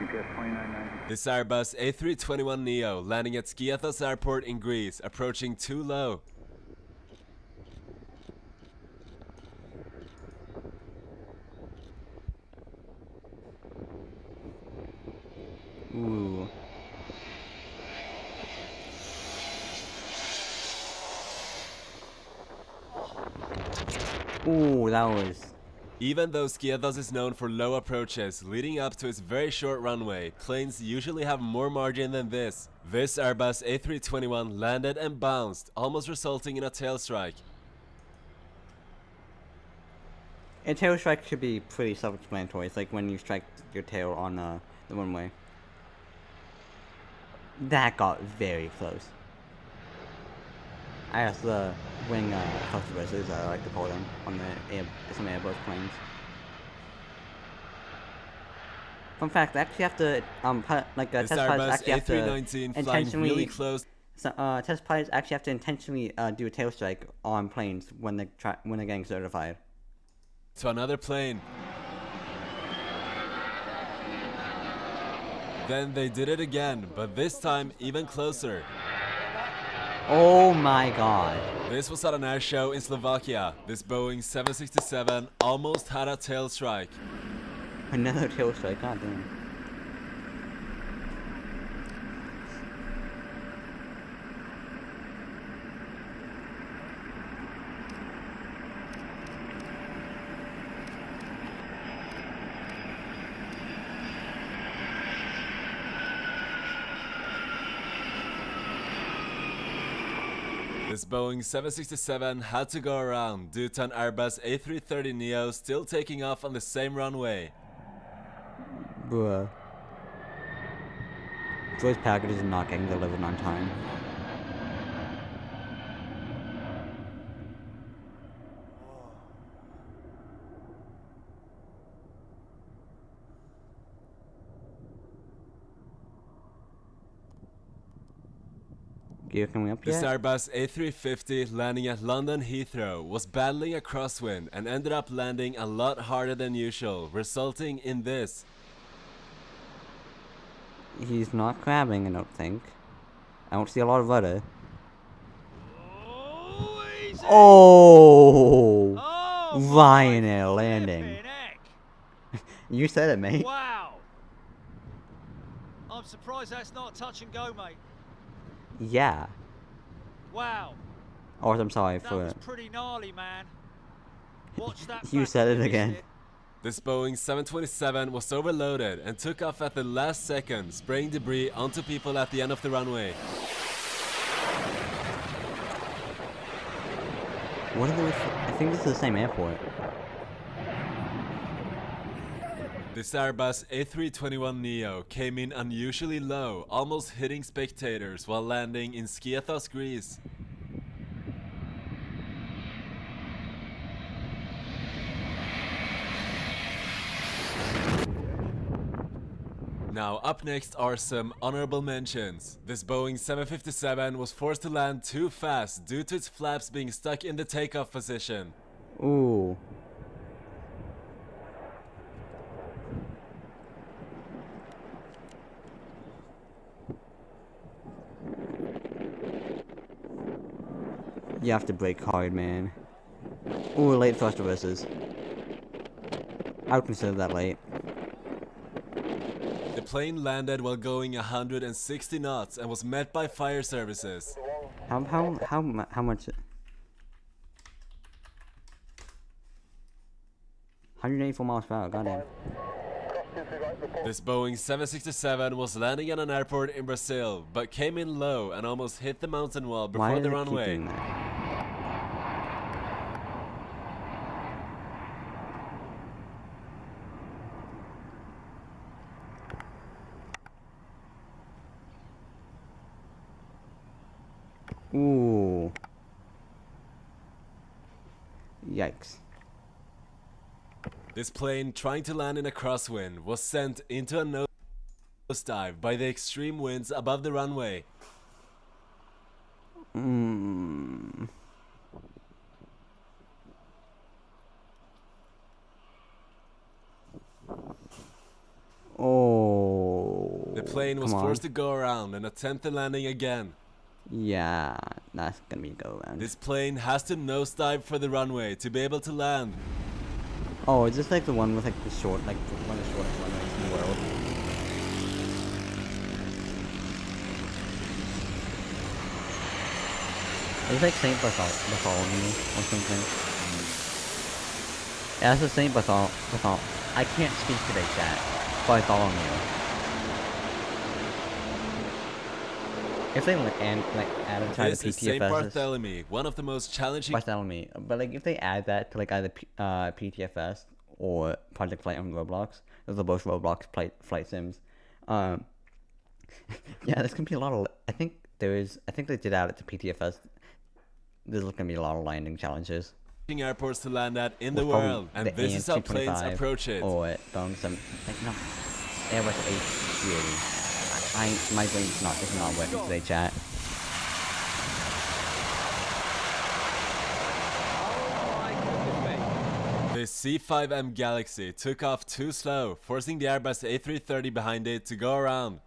UPS 2990. This Airbus A321neo landing at Skiathos Airport in Greece, approaching too low. Ooh. Ooh, that was. Even though Skiathos is known for low approaches leading up to its very short runway, planes usually have more margin than this. This Airbus A321 landed and bounced, almost resulting in a tail strike. A tail strike should be pretty self-explanatory. It's like when you strike your tail on the runway. That got very close. I guess the wing cluster as I like to call them on some Airbus planes. Fun fact: they actually have to This test pilots Airbus actually have to A319 flying intentionally really close. test pilots actually have to intentionally do a tail strike on planes when they're getting certified. To another plane. Then they did it again, but this time even closer. Oh my god. This was at an air show in Slovakia. This Boeing 767 almost had a tail strike. Another tail strike, god damn. This Boeing 767 had to go around due to an Airbus A330neo still taking off on the same runway. Bruh. Joy's packages are not getting delivered on time. Gear coming up This yet? Airbus A350 landing at London Heathrow was battling a crosswind and ended up landing a lot harder than usual, resulting in this. He's not crabbing, I don't think. I don't see a lot of rudder. Oh! Ryanair landing. You said it, mate. Wow! I'm surprised that's not touch and go, mate. Yeah. Wow, Or I'm sorry that for was pretty gnarly, man. Watch that. You back said if it you again. missed it. This Boeing 727 was overloaded and took off at the last second, spraying debris onto people at the end of the runway. What are they with? I think this is the same airport. This Airbus A321neo came in unusually low, almost hitting spectators while landing in Skiathos, Greece. Now up next are some honorable mentions. This Boeing 757 was forced to land too fast due to its flaps being stuck in the takeoff position. Ooh. You have to brake hard, man. Ooh, late thrust reversers. I would consider that late. The plane landed while going 160 knots and was met by fire services. How much? 184 miles per hour, goddamn. This Boeing 767 was landing at an airport in Brazil, but came in low and almost hit the mountain wall Why before did the it keep runway. doing that? Ooh. Yikes. This plane, trying to land in a crosswind, was sent into a nosedive by the extreme winds above the runway. Oh. The plane was come on. forced to go around and attempt the landing again. Yeah, that's gonna be a go around. This plane has to nosedive for the runway to be able to land. Oh, is this like the one with like the short, like one of the shortest runways in the world? It's like Saint Bartholomew or something. Yeah, it's the Saint Bartholomew. I can't speak today, chat. Bartholomew. If they add a This is Saint Bartholomew, one of the most challenging. Bartholomew, but like if they add that to like either PTFS or Project Flight on Roblox, those are both Roblox flight sims. Yeah, there's gonna be a lot of. I think they did add it to PTFS. There's gonna be a lot of landing challenges. Airports to land at in the world, and this is how planes approach it. Or Boeing 7, like no, Airbus A380. My brain's not working today, chat. The C5M Galaxy took off too slow, forcing the Airbus A330 behind it to go around.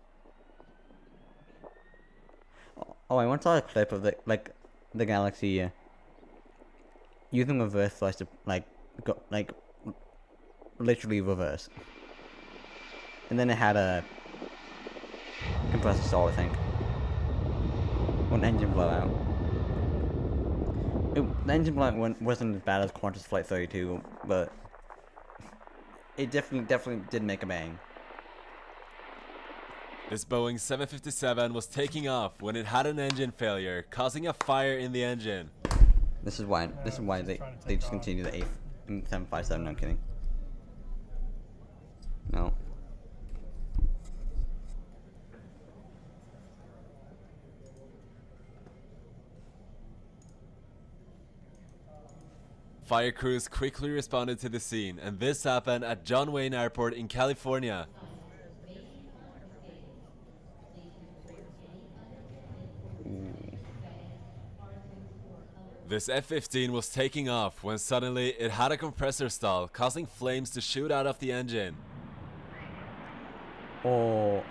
Oh, I once saw a clip of the Galaxy using reverse thrust to literally reverse, and then it had a compressor stall, I think, or an engine blowout. The engine blowout wasn't as bad as Qantas Flight 32, but it definitely did make a bang. This Boeing 757 was taking off when it had an engine failure, causing a fire in the engine. This is why they discontinued the 757. No, I'm kidding. No. Fire crews quickly responded to the scene, and this happened at John Wayne Airport in California. This F-15 was taking off when suddenly it had a compressor stall, causing flames to shoot out of the engine. Oh.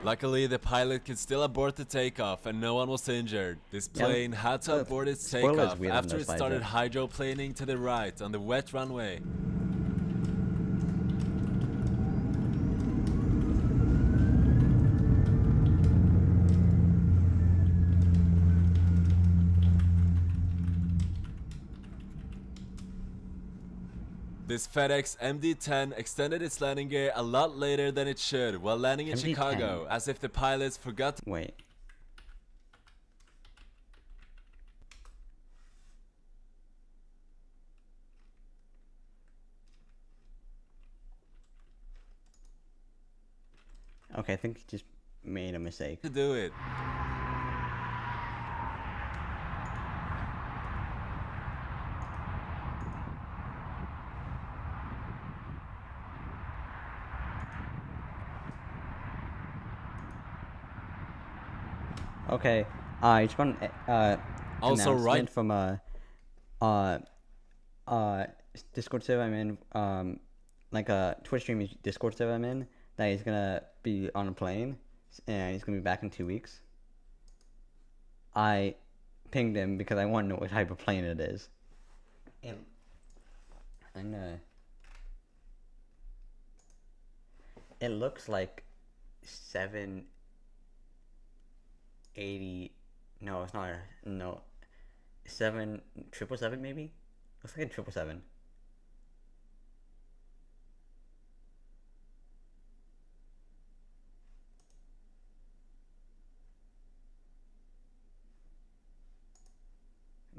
Luckily, the pilot could still abort the takeoff and no one was injured. This plane had to abort its takeoff after it started hydroplaning to the right on the wet runway. This FedEx MD-10 extended its landing gear a lot later than it should while landing in Chicago, as if the pilots forgot to wait. Okay, I think he just made a mistake. to do it. Okay, I just got an Also, announcement from Discord server I'm in, like a Twitch stream Discord server I'm in, that he's gonna be on a plane, and he's gonna be back in 2 weeks. I pinged him because I want to know what type of plane it is. And it looks like 780. No, it's not. No, 777 maybe. Looks like a 777.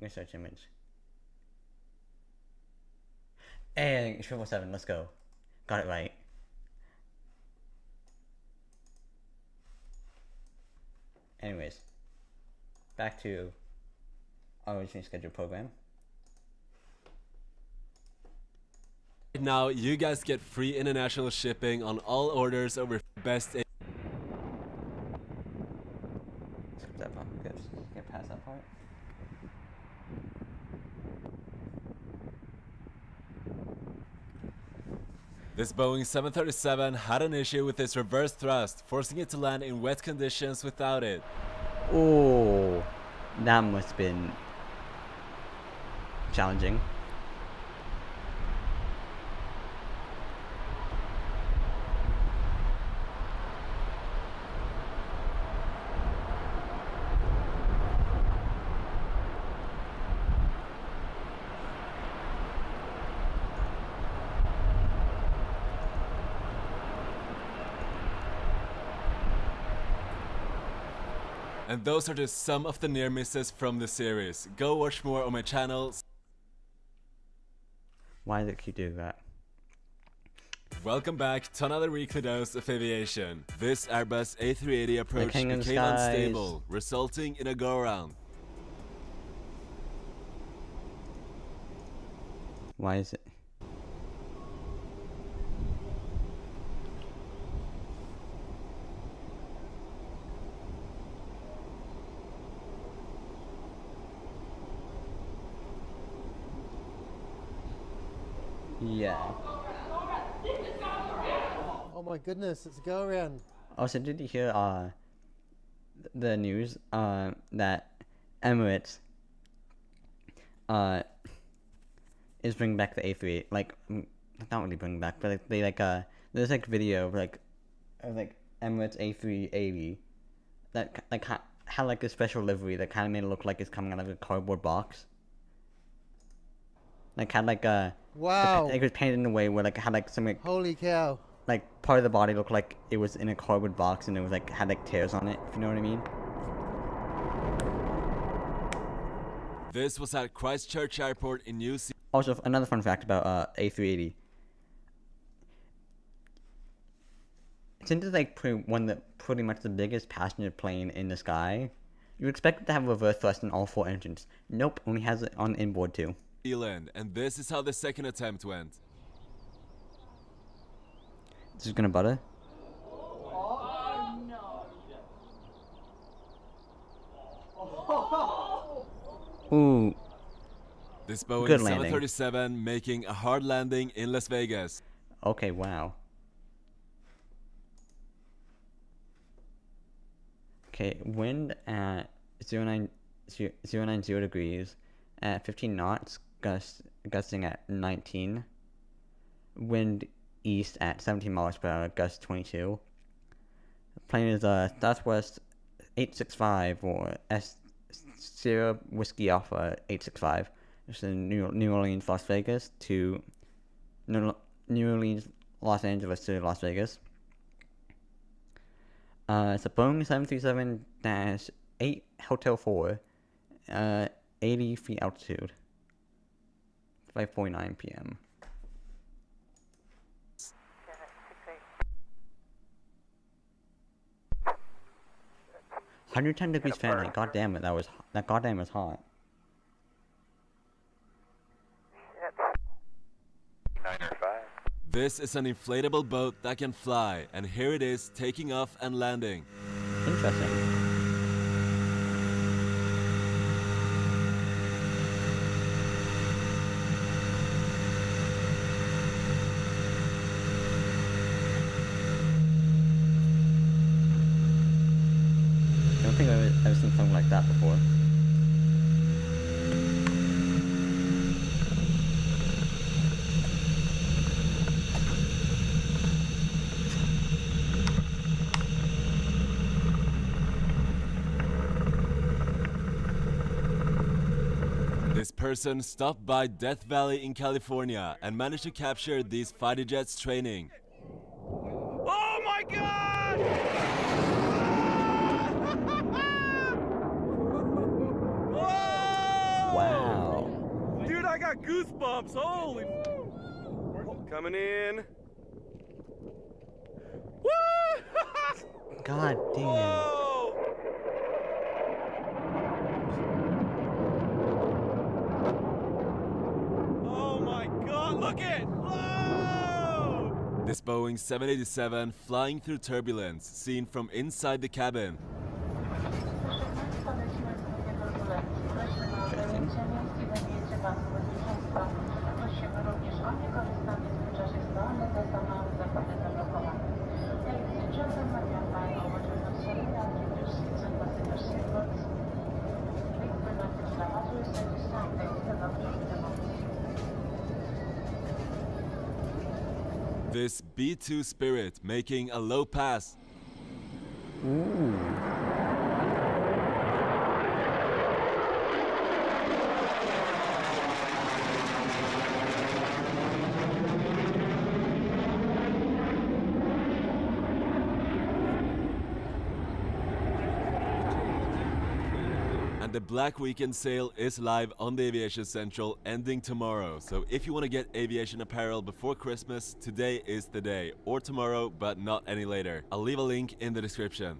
me search image. Hey, 777, let's go. Got it right. Anyways, back to our originally scheduled program. Now, you guys get free international shipping on all orders over best. Skip that part. Good. Get past that part. This Boeing 737 had an issue with its reverse thrust, forcing it to land in wet conditions without it. Oh, that must have been challenging. And those are just some of the near misses from the series. Go watch more on my channel. Why did it keep doing that? Welcome back to another weekly dose of aviation. This Airbus A380 approach King of became Skies. unstable, resulting in a go-around. Why is it? Yeah. Oh my goodness, it's a go around. Also, did you hear the news that Emirates is bringing back the A380, like not really bringing back, but like, they there's like video of like Emirates A380 that had like a special livery that kind of made it look like it's coming out of a cardboard box. Like had like a Wow. it was painted in a way where like it had like some Holy cow. like part of the body looked like it was in a cardboard box and it was like had like tears on it, if you know what I mean. This was at Christchurch Airport in New Zealand. Also, another fun fact about A380. Since it's like pretty much the biggest passenger plane in the sky, you expect it to have reverse thrust in all 4 engines. Nope, only has it on inboard too. And this is how the second attempt went. This is gonna butter. Ooh, This Boeing Good landing. 737 making a hard landing in Las Vegas. okay, wow. Okay, wind at 090 degrees at 15 knots, gusting at 19. Wind east at 17 miles per hour, gust 22. Plane is Southwest 865 or S0 Whiskey Alpha 865. It's in New Orleans, Las Vegas to New Orleans, Los Angeles to Las Vegas. It's a Boeing 737-8 Hotel 4, 80 feet altitude, 5:49 p.m. 110 degrees Fahrenheit. God damn it, that goddamn was hot. This is an inflatable boat that can fly, and here it is taking off and landing. Interesting. I don't think I've ever seen something like that before. This person stopped by Death Valley in California and managed to capture these fighter jets training. Oh my god! Wow. got goosebumps. Holy. Coming in. Woo! God damn. Whoa! Oh my God! Look it! Whoa! This Boeing 787 flying through turbulence, seen from inside the cabin. This B-2 Spirit making a low pass. And the Black Weekend sale is live on the Aviation Central, ending tomorrow. So if you want to get aviation apparel before Christmas, today is the day. Or tomorrow, but not any later. I'll leave a link in the description.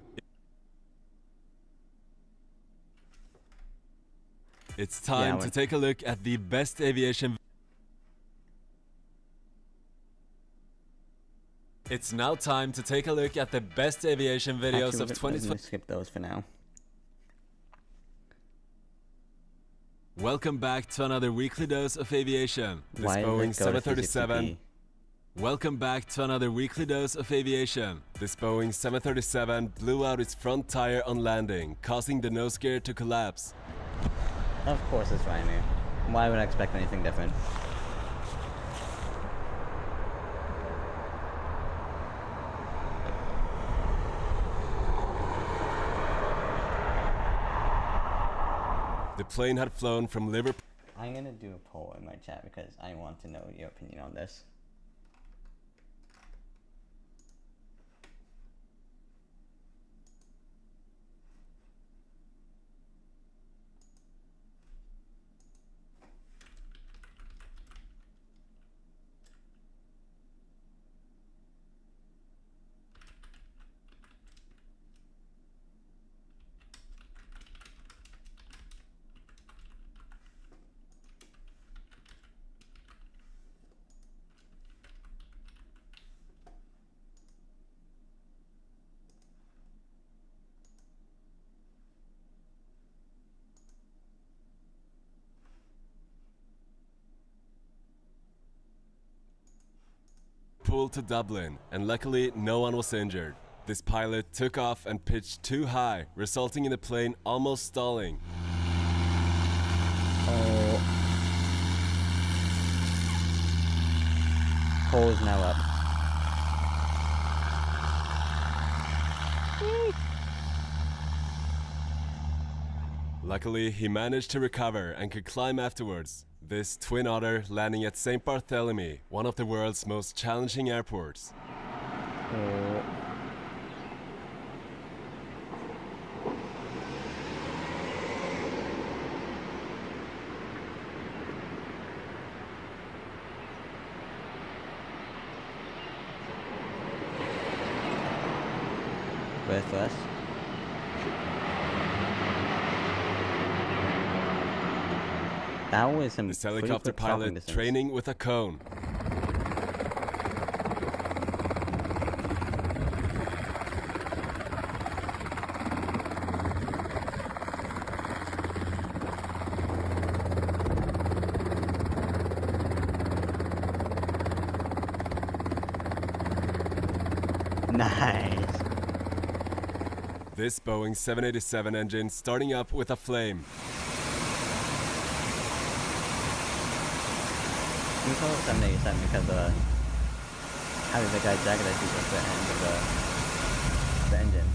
It's time to take a look at the best aviation. It's now time to take a look at the best aviation videos of 2020. Skip those for now. Welcome back to another weekly dose of aviation. This Boeing 737. Welcome back to another weekly dose of aviation. This Boeing 737 blew out its front tire on landing, causing the nose gear to collapse. Of course it's Ryanair. Why would I expect anything different? The plane had flown from Liverpool. I'm gonna do a poll in my chat because I want to know your opinion on this. To Dublin, and luckily no one was injured. This pilot took off and pitched too high, resulting in the plane almost stalling. Poll is now up. Luckily, he managed to recover and could climb afterwards. This twin otter landing at St. Barthélemy, one of the world's most challenging airports. With us. That was some this helicopter pilot training with a cone. Nice. This Boeing 787 engine starting up with a flame. We call it 787 because how did the guy jagged at the end of the engine?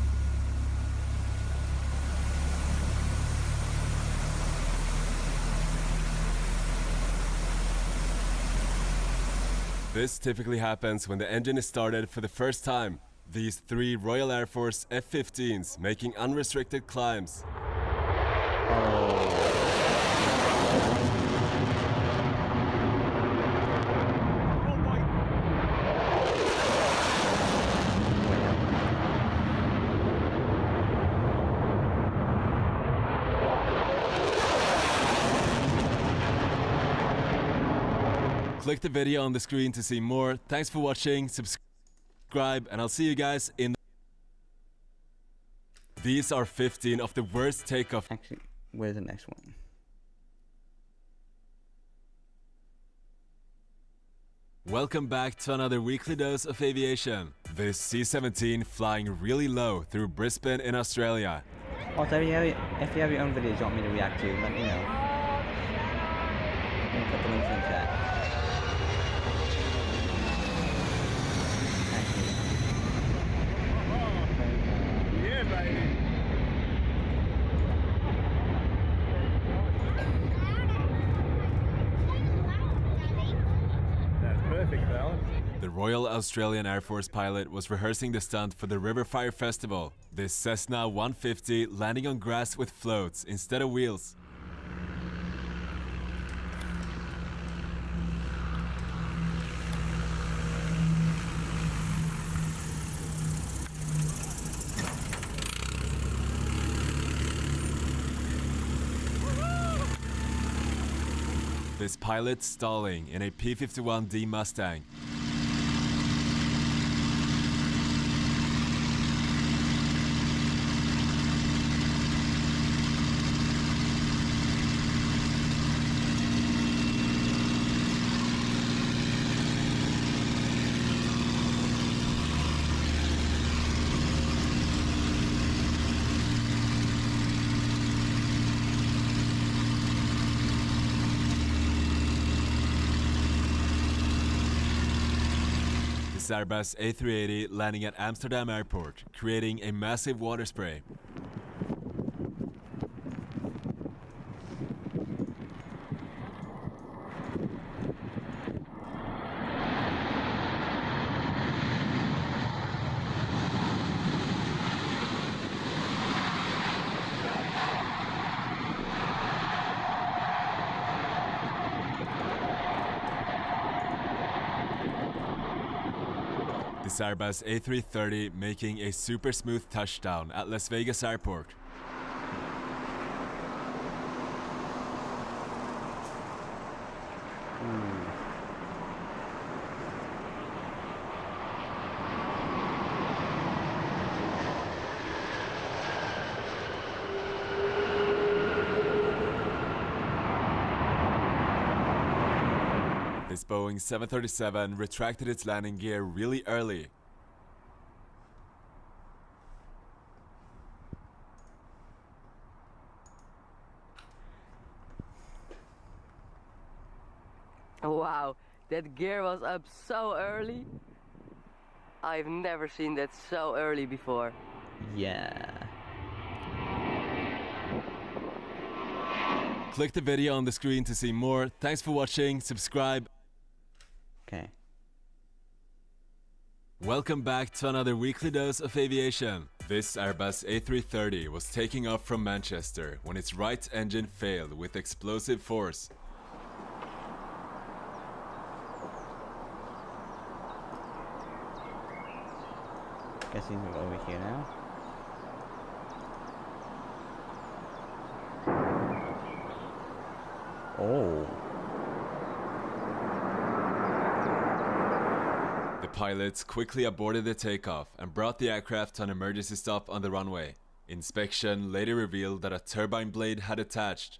This typically happens when the engine is started for the first time. These 3 Royal Air Force F-15s making unrestricted climbs. Click the video on the screen to see more. Thanks for watching, subscribe, and I'll see you guys in the... These are 15 of the worst takeoff... Actually, where's the next one? Welcome back to another weekly dose of aviation. This C-17 flying really low through Brisbane in Australia. Also, if you have your own videos you want me to react to, let me know. I'm gonna put the links in the chat. Yeah, baby. That's perfect balance. The Royal Australian Air Force pilot was rehearsing the stunt for the River Fire Festival. This Cessna 150 landing on grass with floats instead of wheels. This pilot stalling in a P-51D Mustang. This Airbus A380 landing at Amsterdam Airport, creating a massive water spray. This Airbus A330 making a super smooth touchdown at Las Vegas Airport. This Boeing 737 retracted its landing gear really early. Wow, that gear was up so early. I've never seen that so early before. Yeah. Click the video on the screen to see more. Thanks for watching, subscribe. Okay. Welcome back to another weekly dose of aviation. This Airbus A330 was taking off from Manchester when its right engine failed with explosive force. Guessing we're over here now. Oh. The pilots quickly aborted the takeoff and brought the aircraft to an emergency stop on the runway. Inspection later revealed that a turbine blade had attached.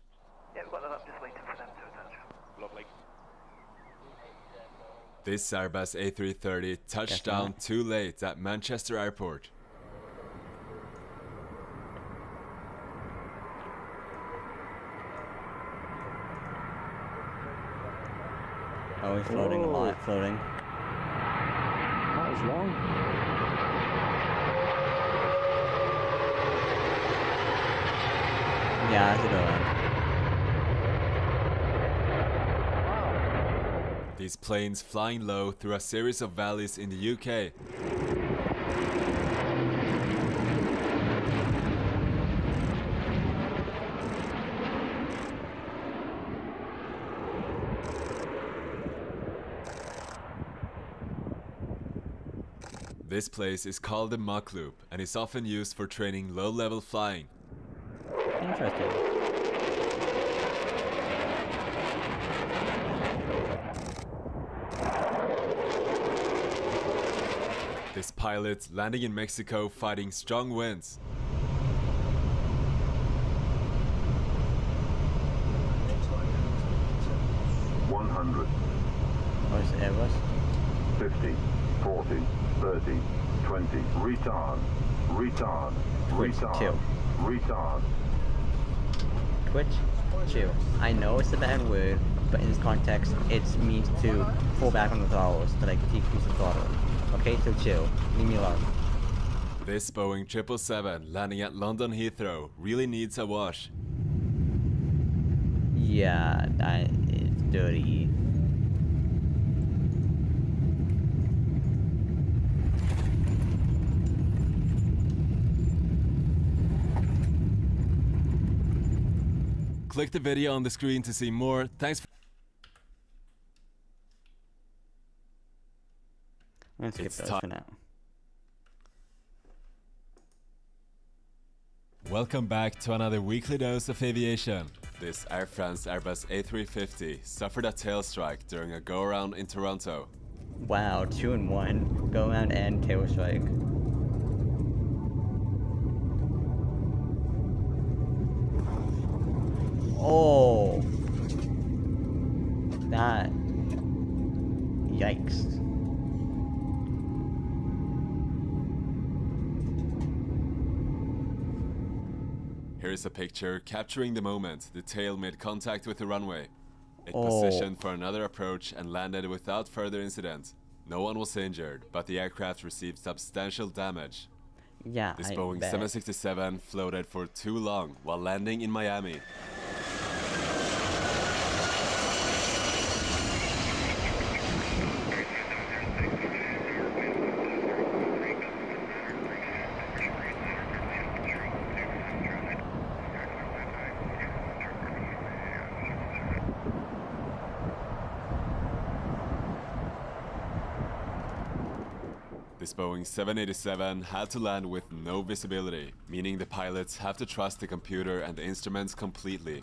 This Airbus A330 touched down too late at Manchester Airport. Oh, he's floating a lot, floating. That was long. Yeah, that's a good one. These planes flying low through a series of valleys in the UK. This place is called the Mach Loop and is often used for training low-level flying. Interesting. This pilot landing in Mexico fighting strong winds. Where's the Airbus? 50, 40, 30, 20. Retard. Retard. Retard. Chill. Retard. Twitch? Chill. I know it's a bad word, but in this context, it means to pull back on the throttles, to like decrease the throttle. Okay, so chill. Leave me alone. This Boeing 777 landing at London Heathrow really needs a wash. Yeah, that is dirty. Click the video on the screen to see more. Thanks for Let's skip It's those time. for now. Welcome back to another weekly dose of aviation. This Air France Airbus A350 suffered a tail strike during a go-around in Toronto. Wow, 2 in 1. Go around and tail strike. Oh. That. Yikes. Here's a picture capturing the moment the tail made contact with the runway. It Oh. positioned for another approach and landed without further incident. No one was injured, but the aircraft received substantial damage. Yeah, This I Boeing bet. 767 floated for too long while landing in Miami. This Boeing 787 had to land with no visibility, meaning the pilots have to trust the computer and the instruments completely.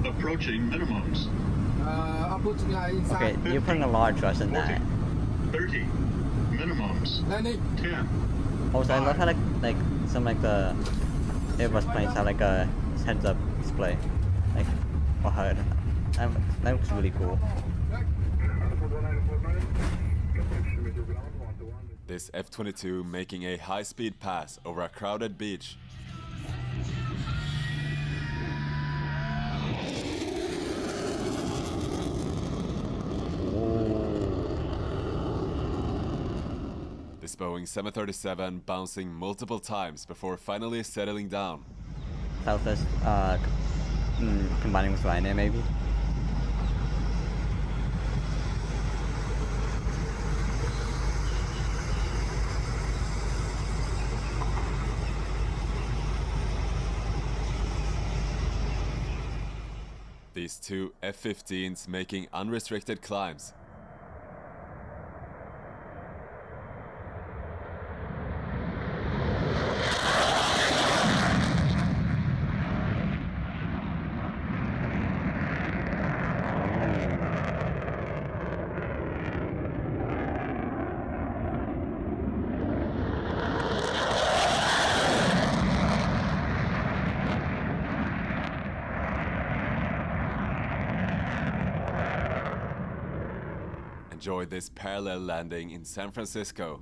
Approaching minimums. Okay, you're putting a lot of trust in that. 30. Minimums. 10. Also, I love how like some like the Airbus planes have like a heads-up display, like or HUD. That looks really cool. This F-22 making a high-speed pass over a crowded beach. This Boeing 737 bouncing multiple times before finally settling down. Southwest, combining with Ryanair maybe. These two F-15s making unrestricted climbs. Enjoy this parallel landing in San Francisco.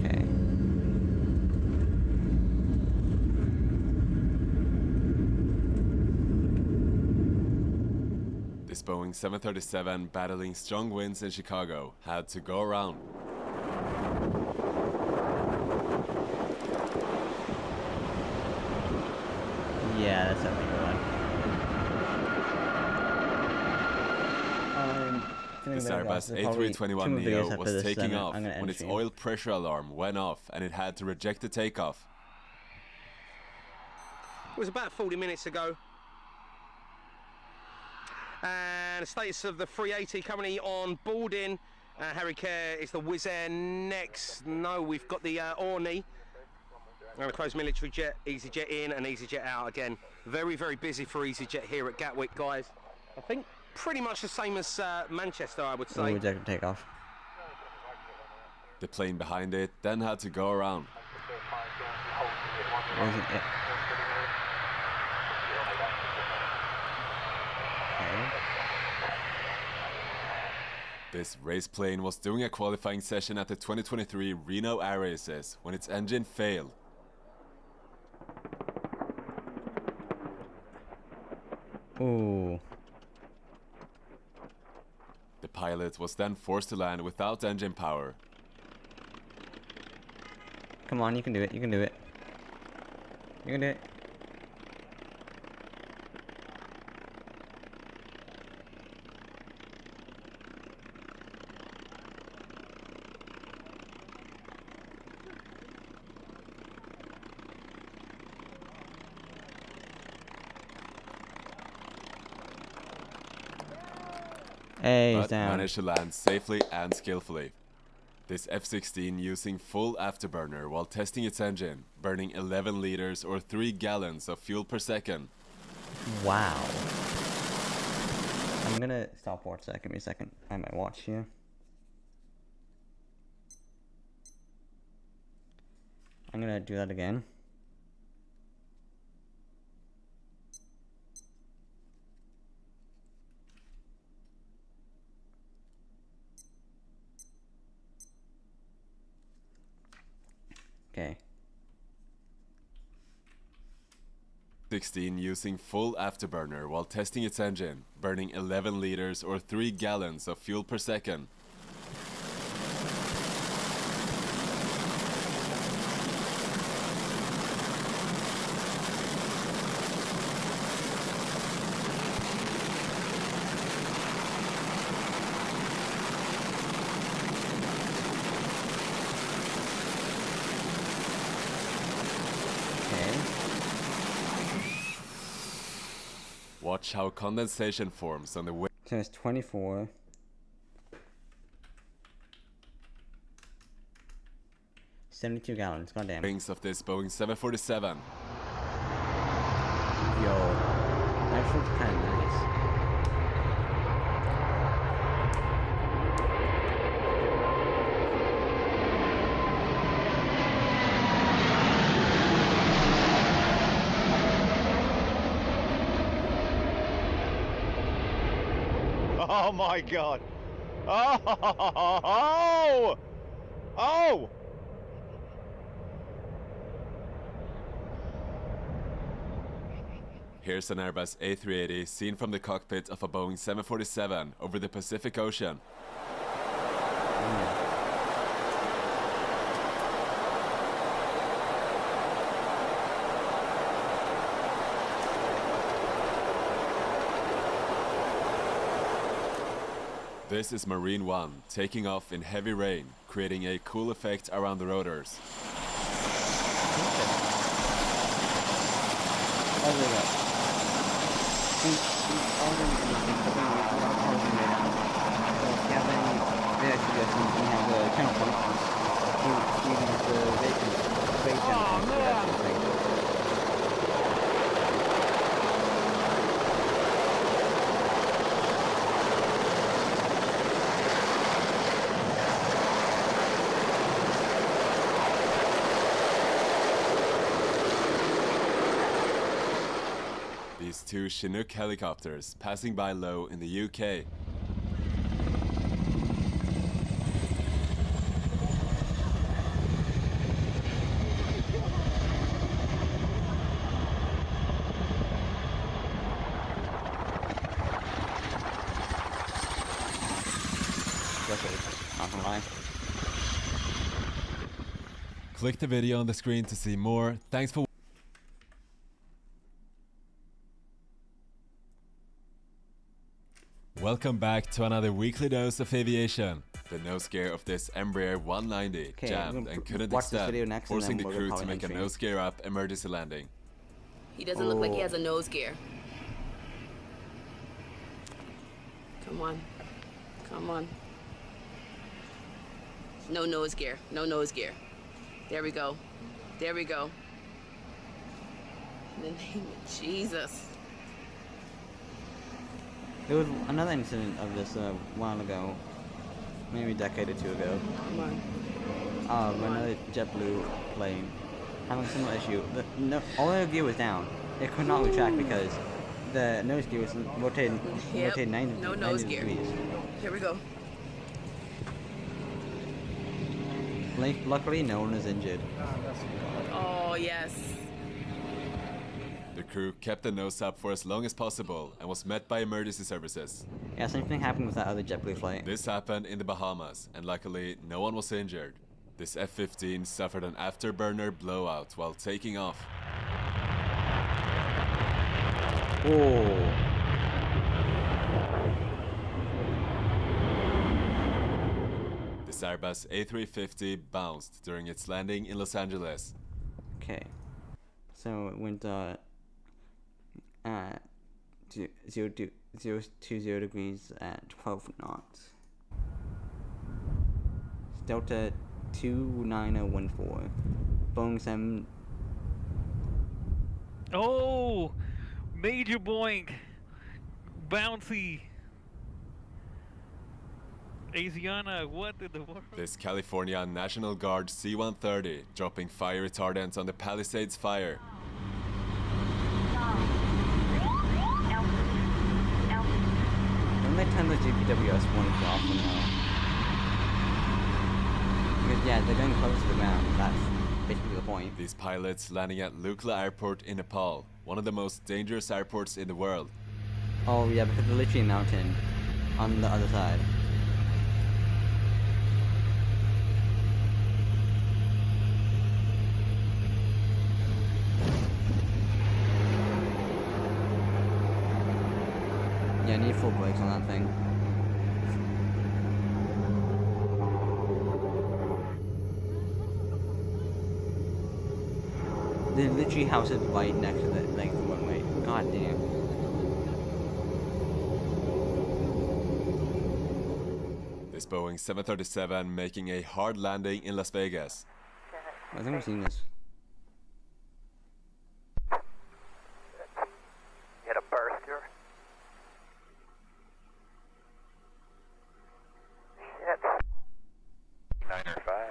Okay. This Boeing 737 battling strong winds in Chicago had to go around. Yeah, that's definitely a good one. This better go. Airbus There's probably A321 2 more videos Neo after was this, taking then off I'm gonna when end its stream. oil pressure alarm went off and it had to reject the takeoff. It was about 40 minutes ago. And the status of the 380 currently on boarding. Harry Kerr is the Wizz Air next. No, we've got the Orne. And a closed military jet, EasyJet in and EasyJet out again. Very, very busy for EasyJet here at Gatwick, guys. I think pretty much the same as Manchester, I would say. Reject takeoff. The plane behind it then had to go around. Wasn't it? Okay. This race plane was doing a qualifying session at the 2023 Reno Air Races when its engine failed. Ooh. The pilot was then forced to land without engine power. Come on, you can do it. You can do it. You can do it. Hey, he's But down. managed to land safely and skillfully. This F-16 using full afterburner while testing its engine, burning 11 liters or 3 gallons of fuel per second. Wow. I'm gonna stop for a second. Give me a second. I have my watch here. I'm gonna do that again. Okay. 16 using full afterburner while testing its engine, burning 11 liters or 3 gallons of fuel per second. Watch how condensation forms on the wing. So it's 24. $72 gallons. Goddamn. Wings of this Boeing 747. Yo, that feels kind of nice. Oh my God! Oh! Oh! Here's an Airbus A380 seen from the cockpit of a Boeing 747 over the Pacific Ocean. This is Marine One, taking off in heavy rain, creating a cool effect around the rotors. These two Chinook helicopters passing by low in the UK. Click the video on the screen to see more. Thanks for Welcome back to another weekly dose of aviation. The nose gear of this Embraer 190 jammed and couldn't extend, forcing the crew to make a nose gear up emergency landing. He doesn't look like he has a nose gear. Come on. Come on. No nose gear. No nose gear. There we go. There we go. In the name of Jesus. There was another incident of this a while ago, maybe a decade or two ago. Come on. Another JetBlue plane having a similar issue. All their gear was down. It could not retract because the nose gear was rotated 90 no nose gear. degrees. Here we go. Luckily, no one was injured. Oh, yes. The crew kept the nose up for as long as possible and was met by emergency services. Yeah, same thing happened with that other JetBlue flight. This happened in the Bahamas, and luckily, no one was injured. This F-15 suffered an afterburner blowout while taking off. Oh. This Airbus A350 bounced during its landing in Los Angeles. Okay. So it went 020 degrees at 12 knots. It's Delta 29014. Boeing 7. Oh! Major boink! Bouncy! Asiana, what in the world? This California National Guard C-130 dropping fire retardant on the Palisades fire. When they turn the GPWS warnings off now? Because yeah, they're going close to the ground. That's basically the point. These pilots landing at Lukla Airport in Nepal, one of the most dangerous airports in the world. Oh yeah, because they're literally a mountain on the other side. Yeah, I need full brakes on that thing. They literally house it right next to the runway. God damn. This Boeing 737 making a hard landing in Las Vegas. I think we've seen this. Hit a burst here. Shit. 905.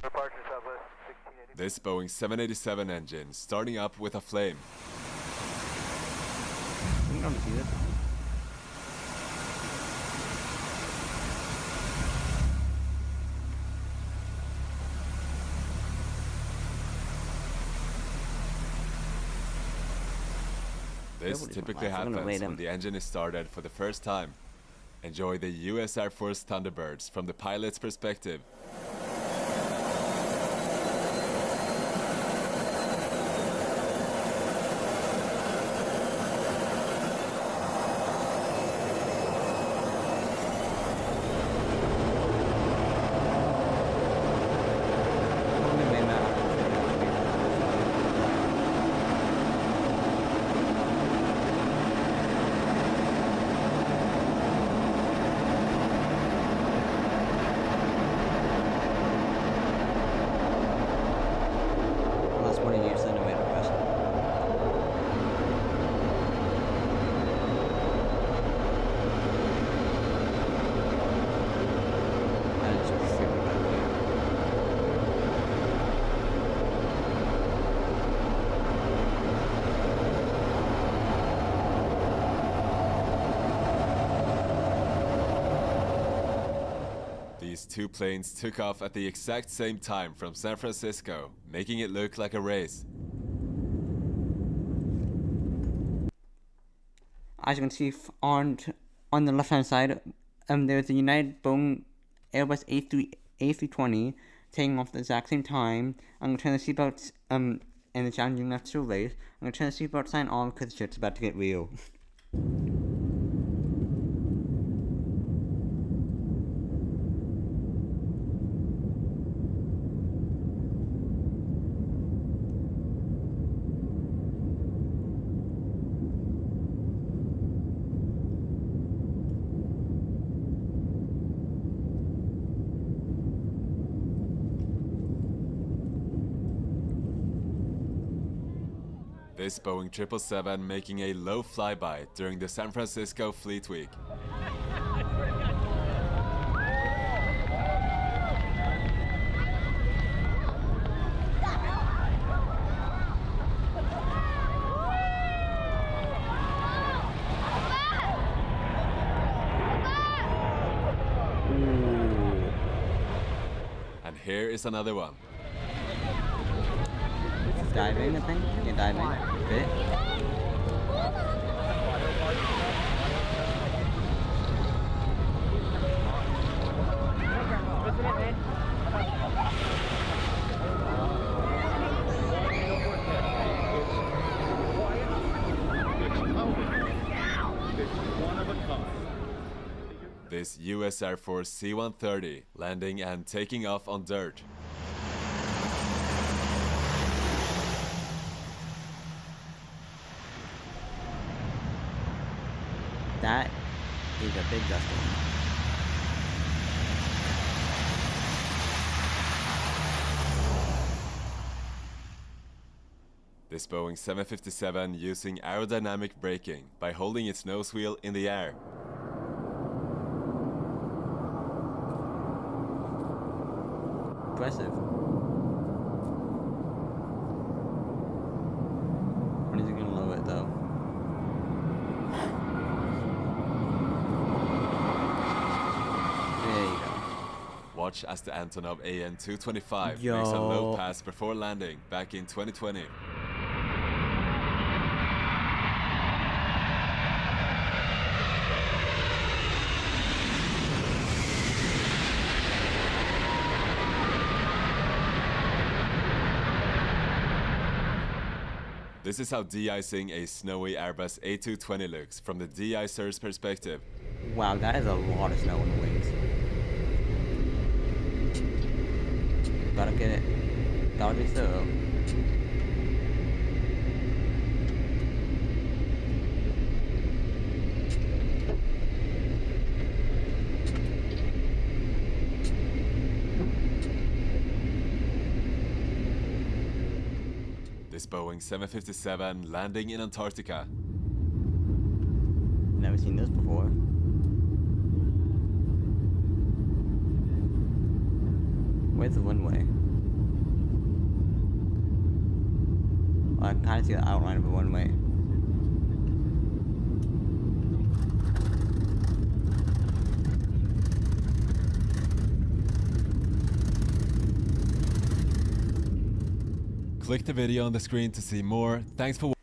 Departure Southwest 1680. This Boeing 787 engine starting up with a flame. I'm gonna see this. This typically happens when the engine is started for the first time. Enjoy the US Air Force Thunderbirds from the pilot's perspective. These two planes took off at the exact same time from San Francisco, making it look like a race. As you can see on the left hand side, there's a United Boeing Airbus A320 taking off at the exact same time. I'm going to turn the seatbelts and the challenging left to race. I'm going to turn the seatbelt sign on because the shit's about to get real. This Boeing 777 making a low flyby during the San Francisco Fleet Week. And here is another one. Diving, I think. Yeah, diving. A bit. This US Air Force C-130 landing and taking off on dirt. That is a big dust storm. This Boeing 757 using aerodynamic braking by holding its nose wheel in the air. Impressive. When is he gonna lower it though? There you go. Watch as the Antonov AN-225 makes a Yo. low pass before landing back in 2020. This is how de-icing a snowy Airbus A220 looks from the de-icer's perspective. Wow, that is a lot of snow on the wings. Gotta get it. Gotta be so. This Boeing 757 landing in Antarctica. Never seen this before. Where's the runway? Oh, I can kind of see the outline of the runway. Click the video on the screen to see more. Thanks for watching.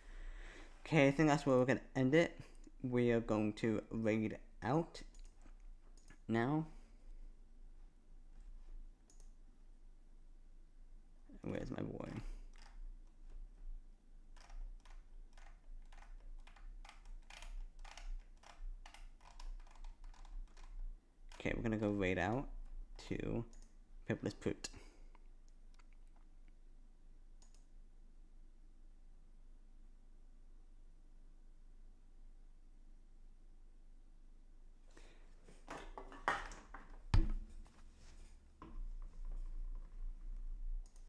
Okay, I think that's where we're going to end it. We are going to raid out now. Where's my boy? Okay, we're going to go raid out to Pipless Poot.